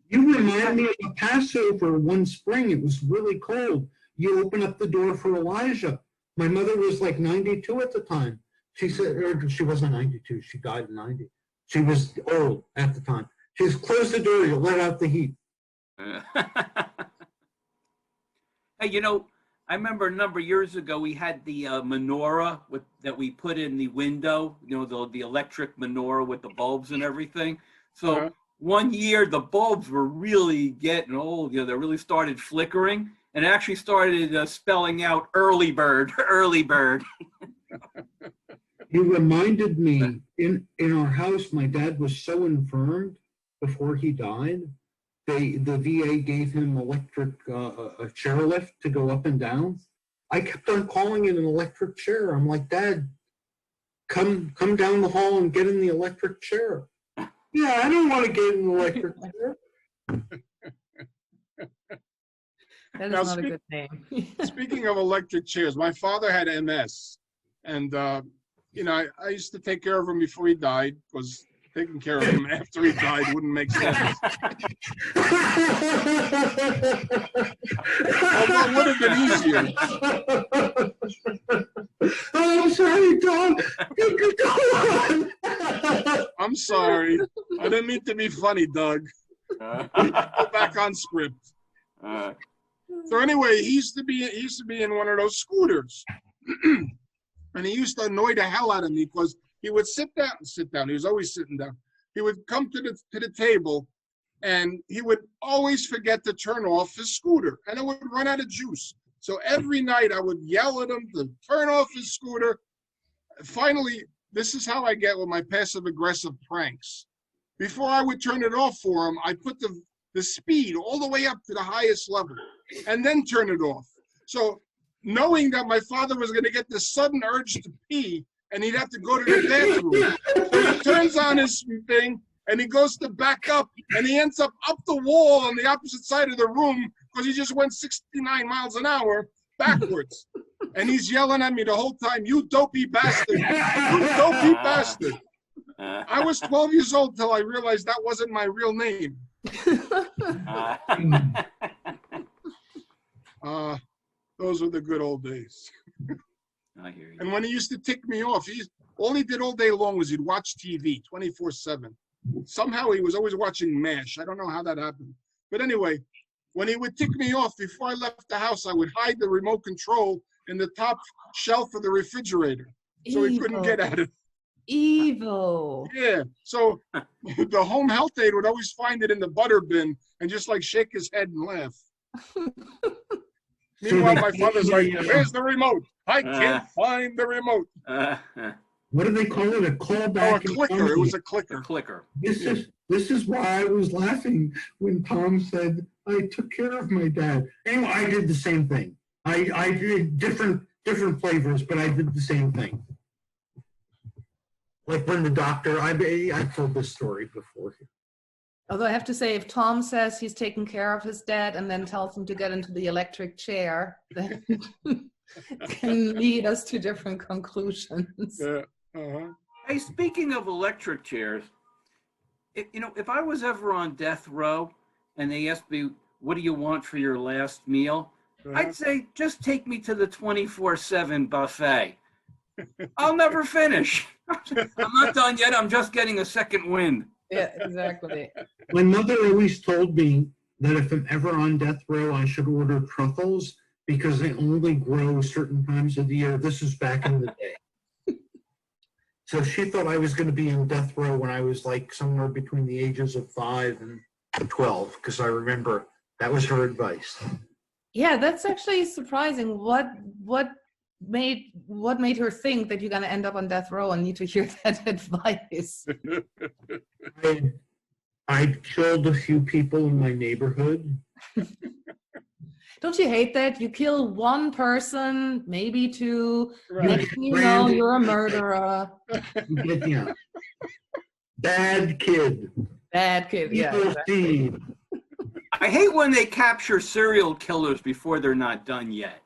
You remind me of a Passover one spring. It was really cold. You open up the door for Elijah. My mother was like 92 at the time. She said, or she wasn't 92. She died in 90. She was old at the time. She says, close the door. You'll let out the heat. Hey, I remember a number of years ago, we had the menorah that we put in the window, the electric menorah with the bulbs and everything. So one year, the bulbs were really getting old. They really started flickering and actually started spelling out early bird, early bird. You reminded me, in our house, my dad was so infirmed before he died. The VA gave him electric a chairlift to go up and down. I kept on calling it an electric chair. I'm like, Dad, come down the hall and get in the electric chair. Yeah, I don't want to get in the electric chair. That is not a good name. Speaking of electric chairs, my father had MS, and I used to take care of him before he died because taking care of him after he died wouldn't make sense. Although it would have been easier. Oh, I'm sorry, Tom. I'm sorry. I didn't mean to be funny, Doug. Go back on script. So anyway, he used to be in one of those scooters, and he used to annoy the hell out of me because he would sit down. He was always sitting down. He would come to the table, and he would always forget to turn off his scooter, and it would run out of juice. So every night I would yell at him to turn off his scooter. Finally, this is how I get with my passive-aggressive pranks. Before I would turn it off for him, I put the speed all the way up to the highest level, and then turn it off. So knowing that my father was going to get this sudden urge to pee, and he'd have to go to the bathroom. So he turns on his thing, and he goes to back up, and he ends up the wall on the opposite side of the room because he just went 69 miles an hour backwards. And he's yelling at me the whole time, "You dopey bastard! You dopey bastard!" I was 12 years old till I realized that wasn't my real name. Those were the good old days. I hear you. And when he used to tick me off, all he did all day long was he'd watch TV 24/7. Somehow he was always watching MASH. I don't know how that happened. But anyway, when he would tick me off, before I left the house, I would hide the remote control in the top shelf of the refrigerator so he couldn't get at it. Evil. Yeah. So the home health aide would always find it in the butter bin and just like shake his head and laugh. Meanwhile, my father's like, "Where's the remote? I can't find the remote." What do they call it? A callback? Oh, a clicker. It was a clicker. A clicker. This is why I was laughing when Tom said, "I took care of my dad." Anyway, I did the same thing. I did different flavors, but I did the same thing. Like when the doctor, I told this story before. Although I have to say, if Tom says he's taking care of his dad and then tells him to get into the electric chair, then can lead us to different conclusions. Yeah. Uh-huh. Hey, speaking of electric chairs, if I was ever on death row and they asked me, "What do you want for your last meal?" I'd say, "Just take me to the 24/7 buffet. I'll never finish. I'm not done yet. I'm just getting a second wind." Yeah, exactly. My mother always told me that if I'm ever on death row, I should order truffles because they only grow certain times of the year. This is back in the day. So she thought I was going to be in death row when I was like somewhere between the ages of 5 and 12, because I remember that was her advice. Yeah, that's actually surprising. What made her think that you're going to end up on death row and need to hear that advice? I'd killed a few people in my neighborhood. Don't you hate that? You kill one person, maybe two. Right. Next thing you know, you're a murderer. Yeah. Bad kid. Bad kid, yeah. Evil Exactly. seed. I hate when they capture serial killers before they're not done yet.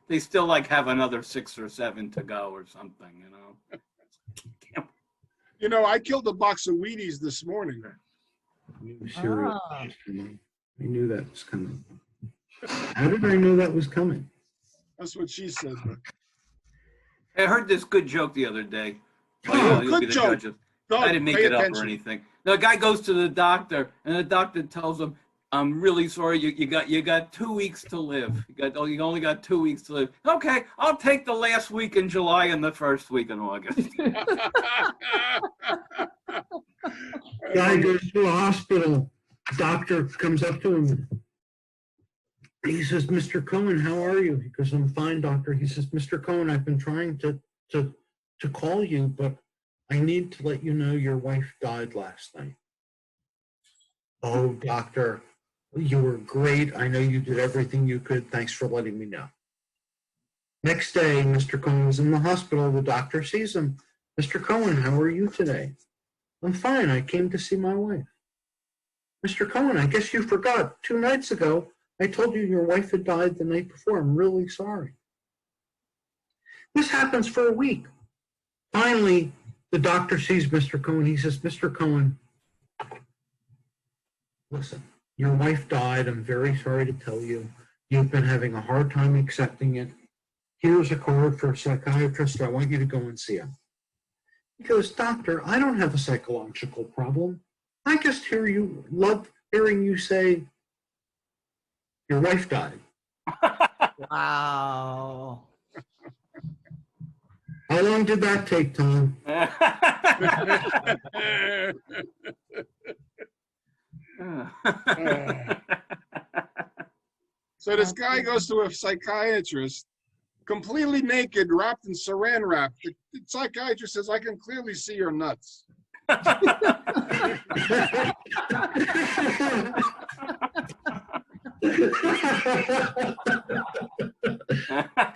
They still like have another 6 or 7 to go or something. I killed a box of Wheaties this morning. Serial. I knew that was coming. How did I know that was coming? That's what she said. I heard this good joke the other day. Oh, You'll be good the joke. judge of- Don't I didn't make pay it up attention. or anything. The guy goes to the doctor, and the doctor tells him, "I'm really sorry. You got 2 weeks to live. You only got 2 weeks to live." "Okay, I'll take the last week in July and the first week in August." Guy goes to a hospital. Doctor comes up to him. He says, "Mr. Cohen, how are you?" He goes, "I'm fine, doctor." He says, "Mr. Cohen, I've been trying to call you, but I need to let you know your wife died last night." "Oh, doctor, you were great. I know you did everything you could. Thanks for letting me know." Next day, Mr. Cohen was in the hospital. The doctor sees him. "Mr. Cohen, how are you today?" "I'm fine. I came to see my wife." "Mr. Cohen, I guess you forgot. 2 nights ago, I told you your wife had died the night before. I'm really sorry." This happens for a week. Finally, the doctor sees Mr. Cohen. He says, "Mr. Cohen, listen, your wife died. I'm very sorry to tell you. You've been having a hard time accepting it. Here's a card for a psychiatrist. I want you to go and see him." He goes, "Doctor, I don't have a psychological problem. I just love hearing you say your wife died." Wow. How long did that take, Tom? So this guy goes to a psychiatrist, completely naked, wrapped in saran wrap. The psychiatrist says, "I can clearly see your nuts."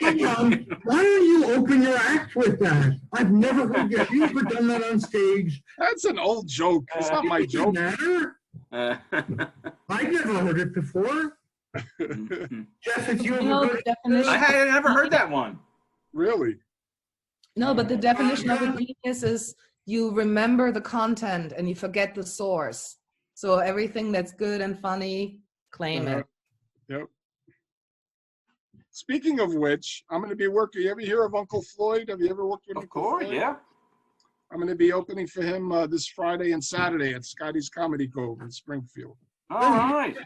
Hey, Tom, why don't you open your act with that? I've never heard you. Have you ever done that on stage? That's an old joke. It's not my It doesn't joke. matter. I've never heard it before. Jeff, if you You know, ever the heard definition. I had never heard that one. Really? No, but the definition of a genius is you remember the content and you forget the source. So everything that's good and funny, claim it. Yep. Speaking of which, I'm going to be working. You ever hear of Uncle Floyd? Have you ever worked with Of Uncle course, Floyd? yeah. I'm going to be opening for him this Friday and Saturday at Scotty's Comedy Cove in Springfield. All right.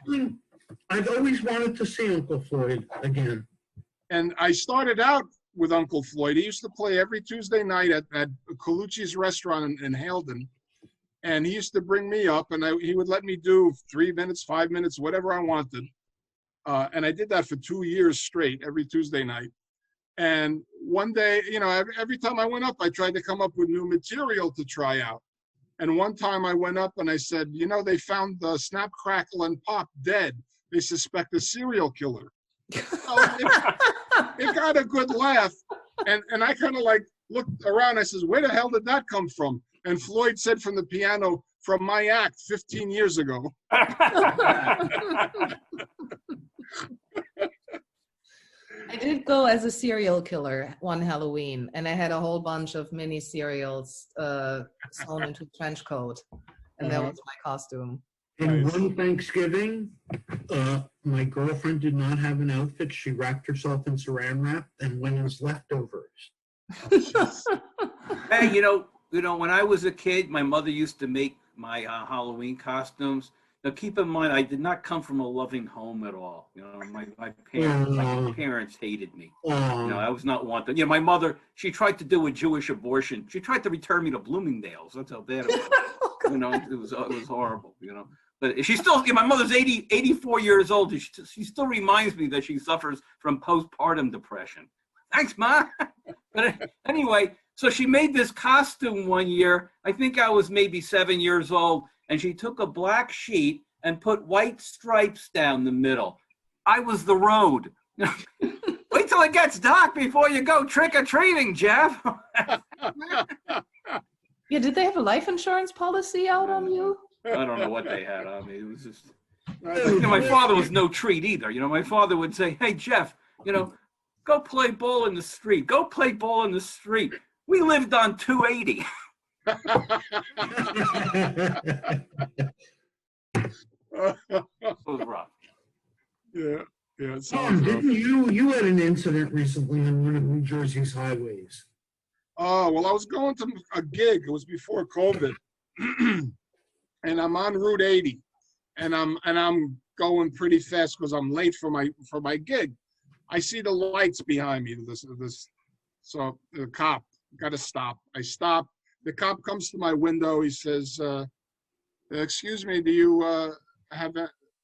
I've always wanted to see Uncle Floyd again. And I started out with Uncle Floyd. He used to play every Tuesday night at Colucci's restaurant in Haledon. And he used to bring me up, and he would let me do 3 minutes, 5 minutes, whatever I wanted. And I did that for 2 years straight, every Tuesday night. And one day, you know, every time I went up, I tried to come up with new material to try out. And one time I went up and I said, you know, they found Snap, Crackle, and Pop dead. They suspect a serial killer. So it got a good laugh. And I kind of like looked around. I says, where the hell did that come from? And Floyd said from the piano, from my act 15 years ago. I did go as a serial killer one Halloween, and I had a whole bunch of mini cereals sewn into a trench coat, and that was my costume. And Nice. one Thanksgiving, my girlfriend did not have an outfit. She wrapped herself in saran wrap and went as leftovers. Hey, you know, when I was a kid, my mother used to make my Halloween costumes. Now, keep in mind, I did not come from a loving home at all. You know, my parents hated me. You know, I was not wanted. You know, my mother, she tried to do a Jewish abortion. She tried to return me to Bloomingdale's. That's how bad it was. You know, it was horrible. You know, but she still. You know, my mother's 84 years old. She still reminds me that she suffers from postpartum depression. Thanks, Ma. But anyway, so she made this costume one year. I think I was maybe 7 years old. And she took a black sheet and put white stripes down the middle. I was the road. Wait till it gets dark before you go trick-or-treating, Jeff. Yeah, did they have a life insurance policy out on you? I don't know what they had on me. It was just, you know, my father was no treat either. You know, my father would say, hey, Jeff, you know, go play ball in the street. Go play ball in the street. We lived on 280. Yeah. It was rough. It Tom, sounds rough. didn't you had an incident recently on one of New Jersey's highways? Oh, well, I was going to a gig. It was before COVID. And I'm on Route 80. And I'm going pretty fast because I'm late for my gig. I see the lights behind me. So the cop, got to stop. I stop. The cop comes to my window. He says, excuse me, do you have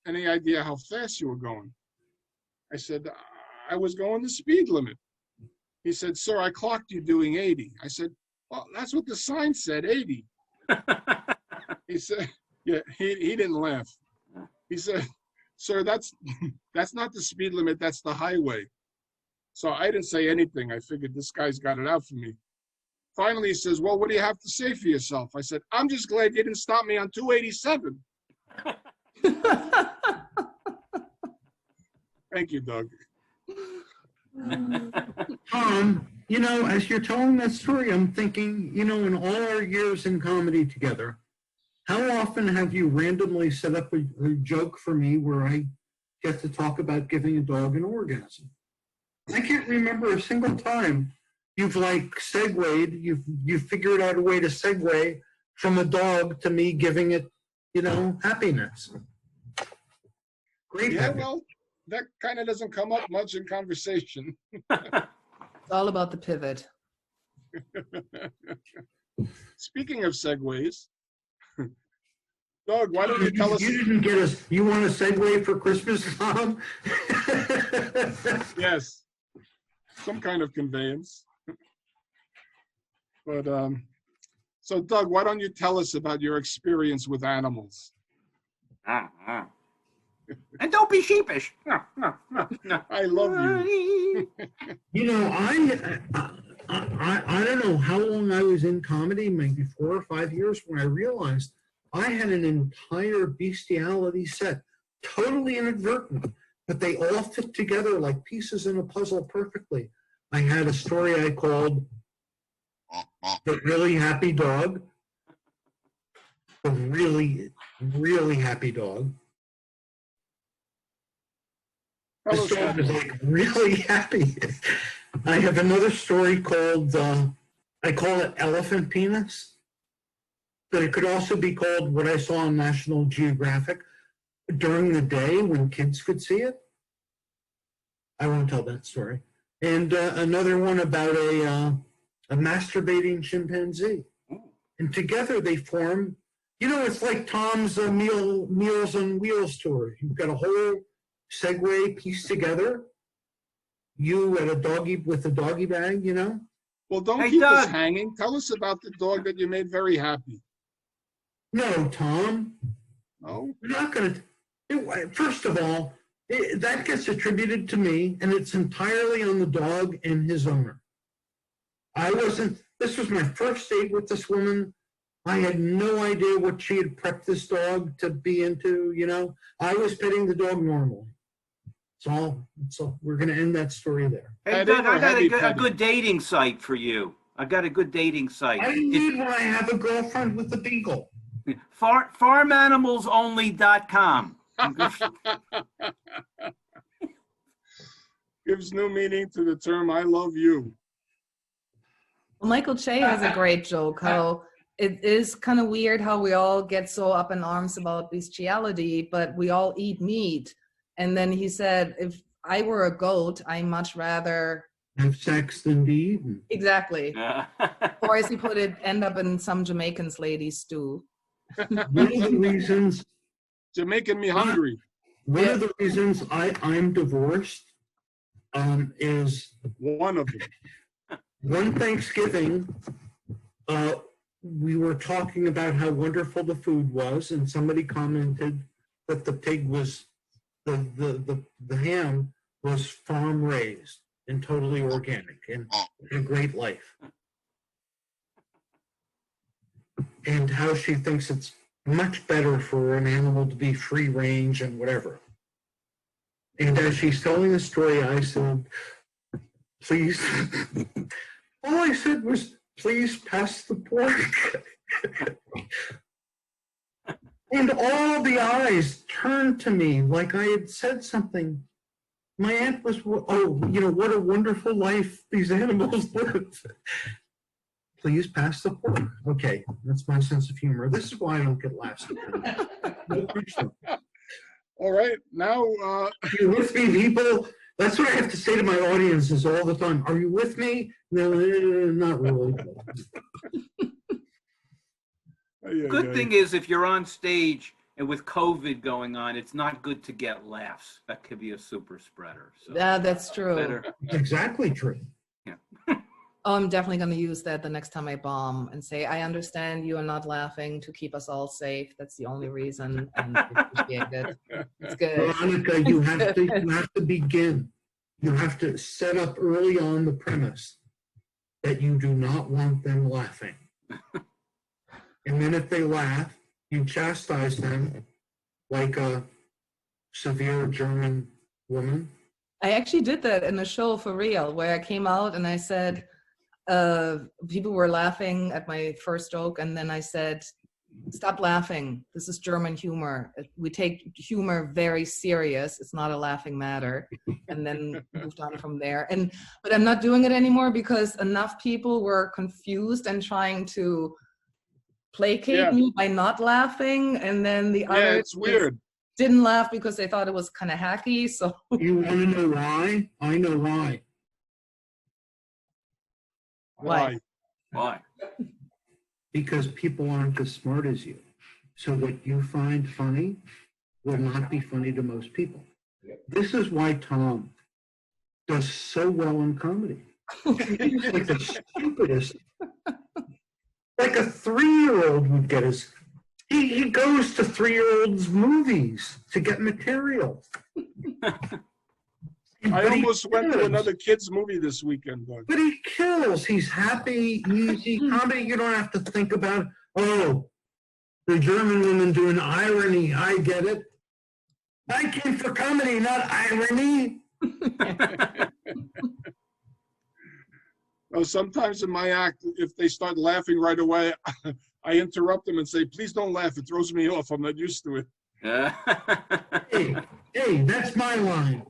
any idea how fast you were going? I said, I was going the speed limit. He said, sir, I clocked you doing 80. I said, well, that's what the sign said, 80. He said, yeah, he didn't laugh. He said, sir, that's not the speed limit, that's the highway. So I didn't say anything. I figured this guy's got it out for me. Finally, he says, well, what do you have to say for yourself? I said, I'm just glad you didn't stop me on 287. Thank you, Doug. You know, as you're telling that story, I'm thinking, you know, in all our years in comedy together, how often have you randomly set up a joke for me where I get to talk about giving a dog an orgasm? I can't remember a single time you've like segued, you've figured out a way to segue from a dog to me giving it, you know, happiness. Great. Yeah, happiness. well, that kind of doesn't come up much in conversation. It's all about the pivot. Speaking of segues, Doug, why don't you tell us? You didn't get us. You want a segue for Christmas, Tom? Yes, some kind of conveyance. But so Doug, why don't you tell us about your experience with animals? And don't be sheepish. No, no, no, no. I love you. You know, I don't know how long I was in comedy, maybe 4 or 5 years, when I realized I had an entire bestiality set, totally inadvertent, but they all fit together like pieces in a puzzle perfectly. I had a story I called The Really Happy Dog. The really, really happy dog. The Tell us dog that. was like really happy. I have another story called, I call it Elephant Penis, but it could also be called what I saw on National Geographic during the day when kids could see it. I won't tell that story. And another one about a masturbating chimpanzee. And together they form, you know, it's like Tom's Meals on Wheels tour. You've got a whole Segway pieced together. You at a doggy with a doggy bag, you know? Well, don't Hey, keep us Doug. hanging. Tell us about the dog that you made very happy. No, Tom, No? we're not going to. First of all, that gets attributed to me, and it's entirely on the dog and his owner. This was my first date with this woman. I had no idea what she had prepped this dog to be into, you know. I was petting the dog normally. So we're going to end that story there. Hey, Petting Doug, or I got heavy a petting? good dating site for you. I got a good dating site. I need when I have a girlfriend with a beagle. Farmanimalsonly.com. Gives new meaning to the term "I love you." Well, Michael Che has a great joke, how it is kind of weird how we all get so up in arms about bestiality, but we all eat meat. And then he said, if I were a goat, I much rather... Have sex than be eaten. Exactly. Or as he put it, end up in some Jamaican's lady stew. One of the reasons, You're making me hungry. one of the reasons I'm divorced is One of them. one Thanksgiving, we were talking about how wonderful the food was, and somebody commented that the pig was, the ham was farm raised and totally organic and a great life. And how she thinks it's much better for an animal to be free range and whatever. And as she's telling the story, I said, please, all I said was, please pass the pork. And all the eyes turned to me like I had said something. My aunt was, oh, you know, what a wonderful life these animals live. Please pass the pork. Okay, that's my sense of humor. This is why I don't get laughs. No question. All right, now Are you with me, people? That's what I have to say to my audiences all the time. Are you with me? No, not really. Good thing is, if you're on stage and with COVID going on, it's not good to get laughs. That could be a super spreader. So Yeah, that's true. better. It's exactly true. Oh, I'm definitely going to use that the next time I bomb and say, I understand you are not laughing to keep us all safe. That's the only reason. And I appreciate it. It's good. Veronika, you have to begin. You have to set up early on the premise that you do not want them laughing. And then if they laugh, you chastise them like a severe German woman. I actually did that in a show for real, where I came out and I said, people were laughing at my first joke, and then I said, stop laughing. This is German humor. We take humor very serious. It's not a laughing matter. And then moved on from there. But I'm not doing it anymore because enough people were confused and trying to placate me by not laughing. And then the others it's weird. didn't laugh because they thought it was kind of hacky. So You want to know why? I know why. why? Why? Because people aren't as smart as you. So what you find funny will not be funny to most people. This is why Tom does so well in comedy. He's like the stupidest. Like a 3-year-old would get his He goes to 3-year-olds' movies to get material. I almost went to another kid's movie this weekend, Doug. But he kills. He's happy, easy comedy. You don't have to think about, oh, the German woman doing irony. I get it. I came for comedy, not irony. Oh, sometimes in my act, if they start laughing right away, I interrupt them and say, please don't laugh. It throws me off. I'm not used to it. Hey, that's my line.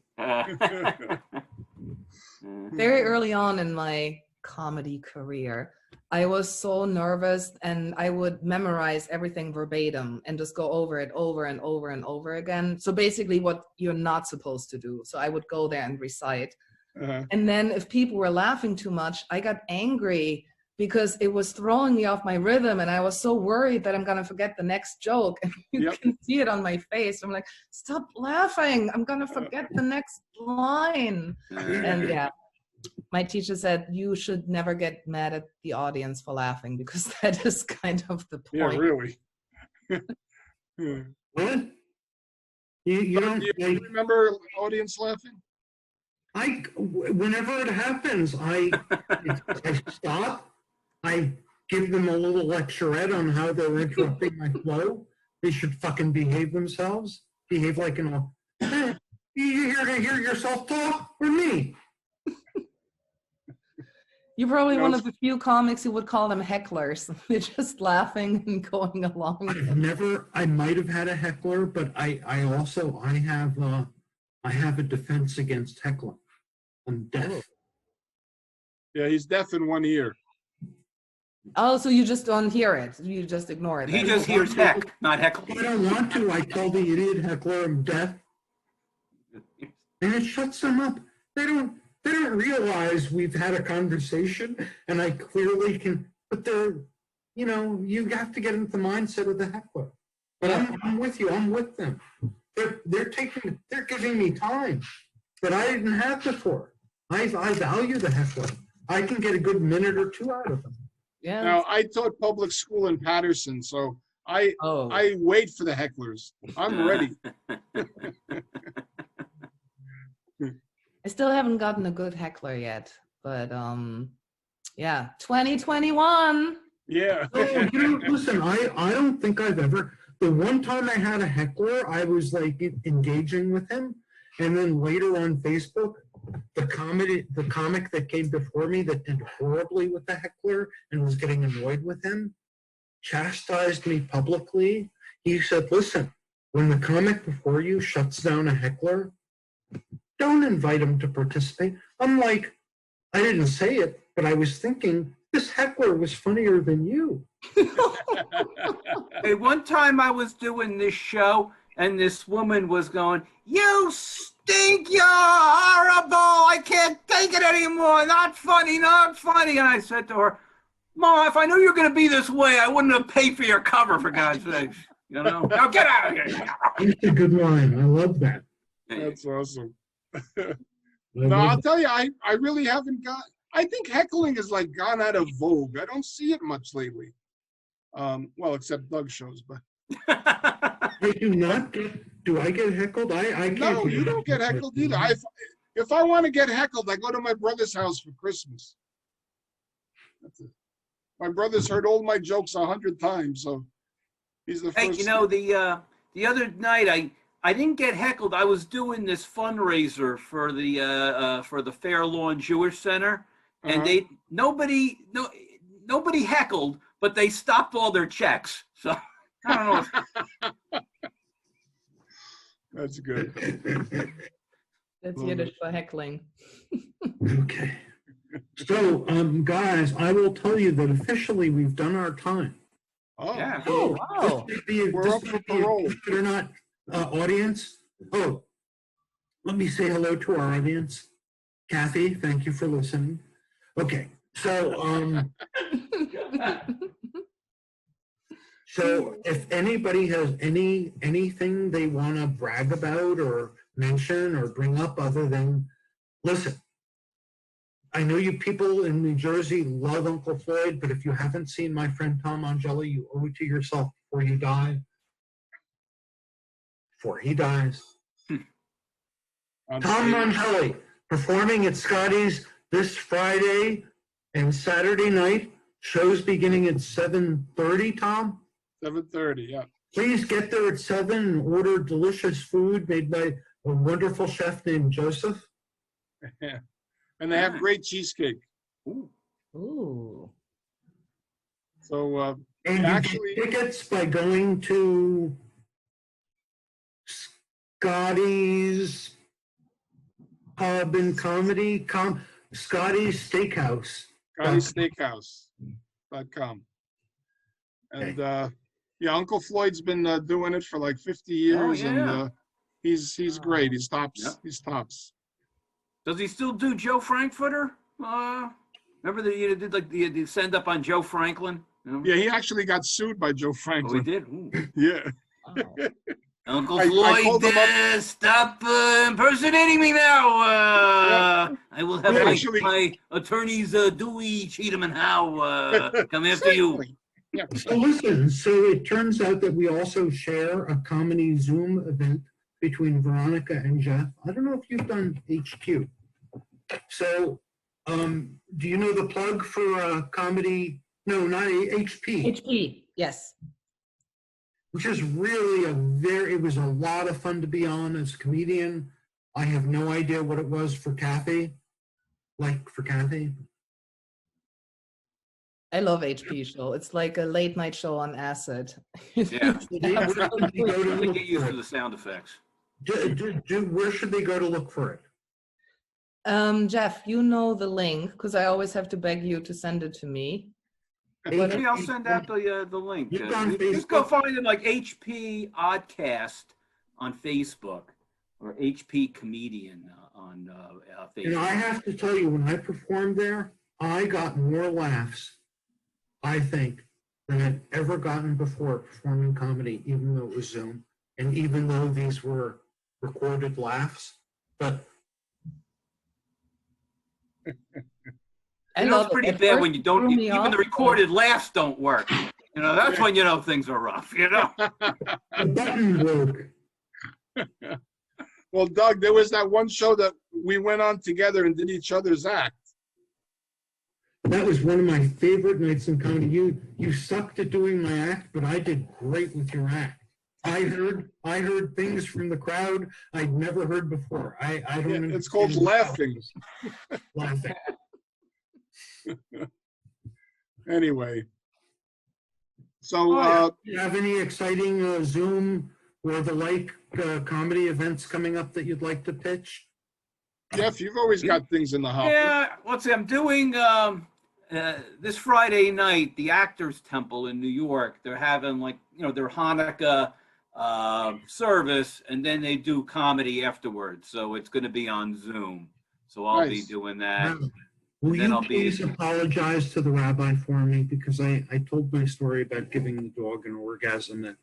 Very early on in my comedy career, I was so nervous and I would memorize everything verbatim and just go over it over and over and over again. So basically what you're not supposed to do. So I would go there and recite. And then if people were laughing too much, I got angry because it was throwing me off my rhythm and I was so worried that I'm going to forget the next joke. And you can see it on my face. I'm like, stop laughing. I'm going to forget the next line. And yeah, my teacher said, you should never get mad at the audience for laughing because that is kind of the point. Yeah, really. What? You don't Do you remember audience laughing? Whenever it happens, I stop. I give them a little lecturette on how they're interrupting my flow. They should fucking behave themselves. Behave like you here to hear yourself talk or me? You're probably one of the few comics who would call them hecklers. They're just laughing and going along. I might have had a heckler, but I have a defense against heckling. I'm deaf. Yeah, he's deaf in one ear. Oh, so you just don't hear it. You just ignore it. He just hears heck, not heckle. I don't want to. I tell the idiot heckler I'm deaf. And it shuts them up. They don't realize we've had a conversation and I clearly can, but you have to get into the mindset of the heckler. But I'm with you. I'm with them. They're giving me time that I didn't have before. I value the heckler. I can get a good minute or two out of them. Yeah. Now, I taught public school in Patterson, so I wait for the hecklers. I'm ready. I still haven't gotten a good heckler yet, but yeah, 2021. Yeah. Listen, I don't think I've ever. The one time I had a heckler, I was like engaging with him, and then later on Facebook, the comic that came before me that did horribly with the heckler and was getting annoyed with him, chastised me publicly. He said, listen, when the comic before you shuts down a heckler, don't invite him to participate. I'm like, I didn't say it, but I was thinking, this heckler was funnier than you. Hey, one time I was doing this show and this woman was going, you stink, you're horrible, I can't take it anymore, not funny, not funny. And I said to her, Ma, if I knew you were going to be this way, I wouldn't have paid for your cover, for God's sakes. You know? Now get out of here. That's a good line. I love that. That's awesome. No, I'll tell you, I really haven't I think heckling has like gone out of vogue. I don't see it much lately. Well, except Doug shows, but. I do not do I get heckled? I can't. No, you don't get heckled either. If I want to get heckled, I go to my brother's house for Christmas. That's it. My brother's heard all my jokes 100 times, so he's the first. Hey, you know, the other night I didn't get heckled. I was doing this fundraiser for the Fair Lawn Jewish Center, and nobody heckled, but they stopped all their checks. So I don't know. That's good. That's Yiddish for heckling. Okay. So, guys, I will tell you that officially we've done our time. Oh, Yeah. Oh, wow. We're up for parole. Or not, audience. Oh, let me say hello to our audience. Kathy, thank you for listening. Okay, so so if anybody has anything they want to brag about or mention or bring up other than, listen, I know you people in New Jersey love Uncle Floyd, but if you haven't seen my friend Tom Angeli, you owe it to yourself before before you die. Before he dies. Tom Mangelli performing at Scotty's this Friday and Saturday night. Shows beginning at 7:30, Tom? 7:30, yeah. Please get there at 7 and order delicious food made by a wonderful chef named Joseph. Yeah. And they have great cheesecake. Ooh. Ooh. So And actually, you get tickets by going to Scotty's Pub and Comedy, Scotty's Steakhouse. ScottySteakhouse.com. And yeah, Uncle Floyd's been doing it for like 50 years, and he's great. He's tops. Yeah. He's tops. Does he still do Joe Frankfurter? Remember that you did like the send up on Joe Franklin? You know? Yeah, he actually got sued by Joe Oh, Franklin. he did? Ooh. Yeah. Wow. Uncle I Floyd, called him up. stop impersonating me now. I will have my attorneys Dewey, Cheatham, and Howe come after you. Yeah. So listen, so it turns out that we also share a comedy Zoom event between Veronica and Jeff. I don't know if you've done HQ. So do you know the plug for comedy? No, not HP. HP, yes. Which is really it was a lot of fun to be on as a comedian. I have no idea what it was for Kathy, I love HP show. It's like a late night show on acid. Yeah. Where should they go to They look get used for to the it? sound effects. Where should they go to look for it? Jeff, you know the link because I always have to beg you to send it to me. Maybe I'll send out the link. You're on Just go Facebook? find it like HP Oddcast on Facebook or HP Comedian on Facebook. And I have to tell you, when I performed there, I got more laughs, I think, than I've ever gotten before performing comedy, even though it was Zoom, and even though these were recorded laughs. But I You know, it's pretty bad when you don't, even the recorded laughs don't work. You know, that's when you know things are rough, you know? the button broke. Well, Doug, there was that one show that we went on together and did each other's act. That was one of my favorite nights in comedy. You sucked at doing my act, but I did great with your act. I heard things from the crowd I'd never heard before. I don't. Yeah, it's called laughing. Laughing. Anyway, so do you have any exciting Zoom or the like comedy events coming up that you'd like to pitch? Jeff, you've always got things in the hopper. Yeah, let's see, I'm doing this Friday night, the Actors Temple in New York. They're having like, you know, their Hanukkah service, and then they do comedy afterwards. So it's going to be on Zoom. So I'll be doing that. Will then you I'll please apologize to the rabbi for me, because I told my story about giving the dog an orgasm at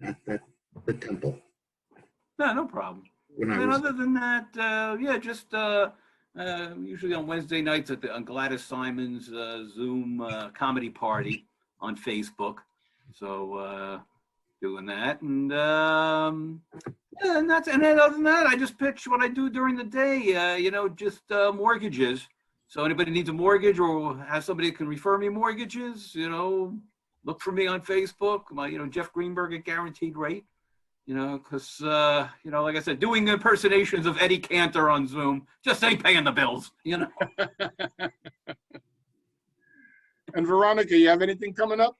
the temple. No problem. And other than that, yeah, just usually on Wednesday nights on Gladys Simon's Zoom comedy party on Facebook. So doing that, and then other than that, I just pitch what I do during the day. You know, just mortgages. So anybody needs a mortgage or has somebody that can refer me mortgages, you know, look for me on Facebook. Jeff Greenberg at Guaranteed Rate. You know, because, you know, like I said, doing impersonations of Eddie Cantor on Zoom just ain't paying the bills, you know. And Veronica, you have anything coming up?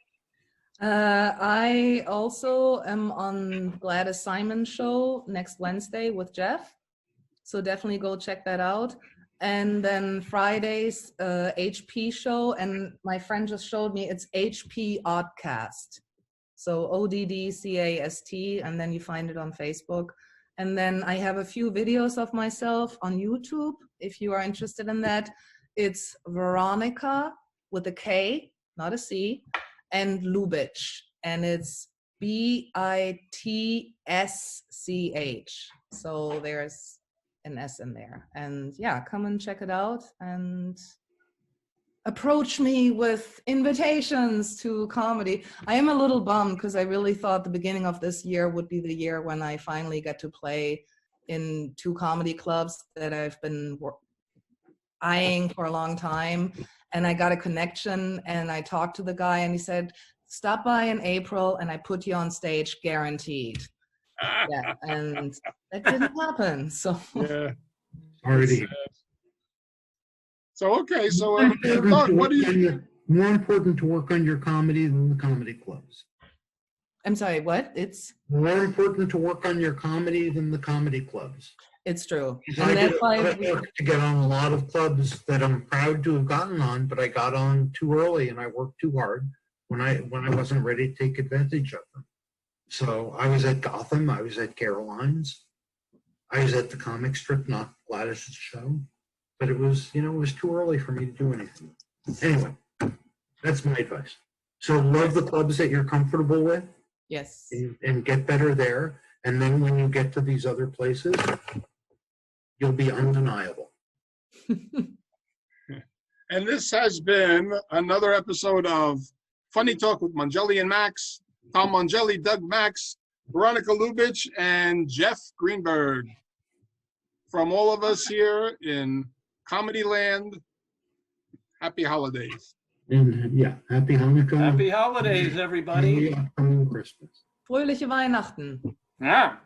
I also am on Gladys Simon's show next Wednesday with Jeff. So definitely go check that out. And then Friday's HP show. And my friend just showed me it's HP Oddcast. So ODDCAST, and then you find it on Facebook. And then I have a few videos of myself on YouTube, if you are interested in that. It's Veronika with a K, not a C, and Lubitsch, and it's BITSCH. So there's an S in there. And yeah, come and check it out. And approach me with invitations to comedy. I am a little bummed because I really thought the beginning of this year would be the year when I finally get to play in 2 comedy clubs that I've been eyeing for a long time. And I got a connection and I talked to the guy and he said, stop by in April and I put you on stage guaranteed. Yeah, and that didn't happen. So Yeah. Already. So okay, so More important Doug, to what do work on you? your- more important to work on your comedy than the comedy clubs. I'm sorry, what? It's More important to work on your comedy than the comedy clubs. true. Because And I did that's a lot why of work to get on a lot of clubs that I'm proud to have gotten on, but I got on too early and I worked too hard when I wasn't ready to take advantage of them. So I was at Gotham, I was at Caroline's, I was at the comic strip, not Gladys's show, but it was too early for me to do anything. Anyway, that's my advice. So love the clubs that you're comfortable with yes. and get better there. And then when you get to these other places, you'll be undeniable. And this has been another episode of Funny Talk with Mangelli and Max, Tom Mangelli, Doug Max, Veronika Lubitsch, and Jeff Greenberg. From all of us here in Comedy Land, happy holidays. And yeah, happy Hanukkah. Happy holidays, everybody. Happy upcoming Christmas. Fröhliche Weihnachten. Yeah.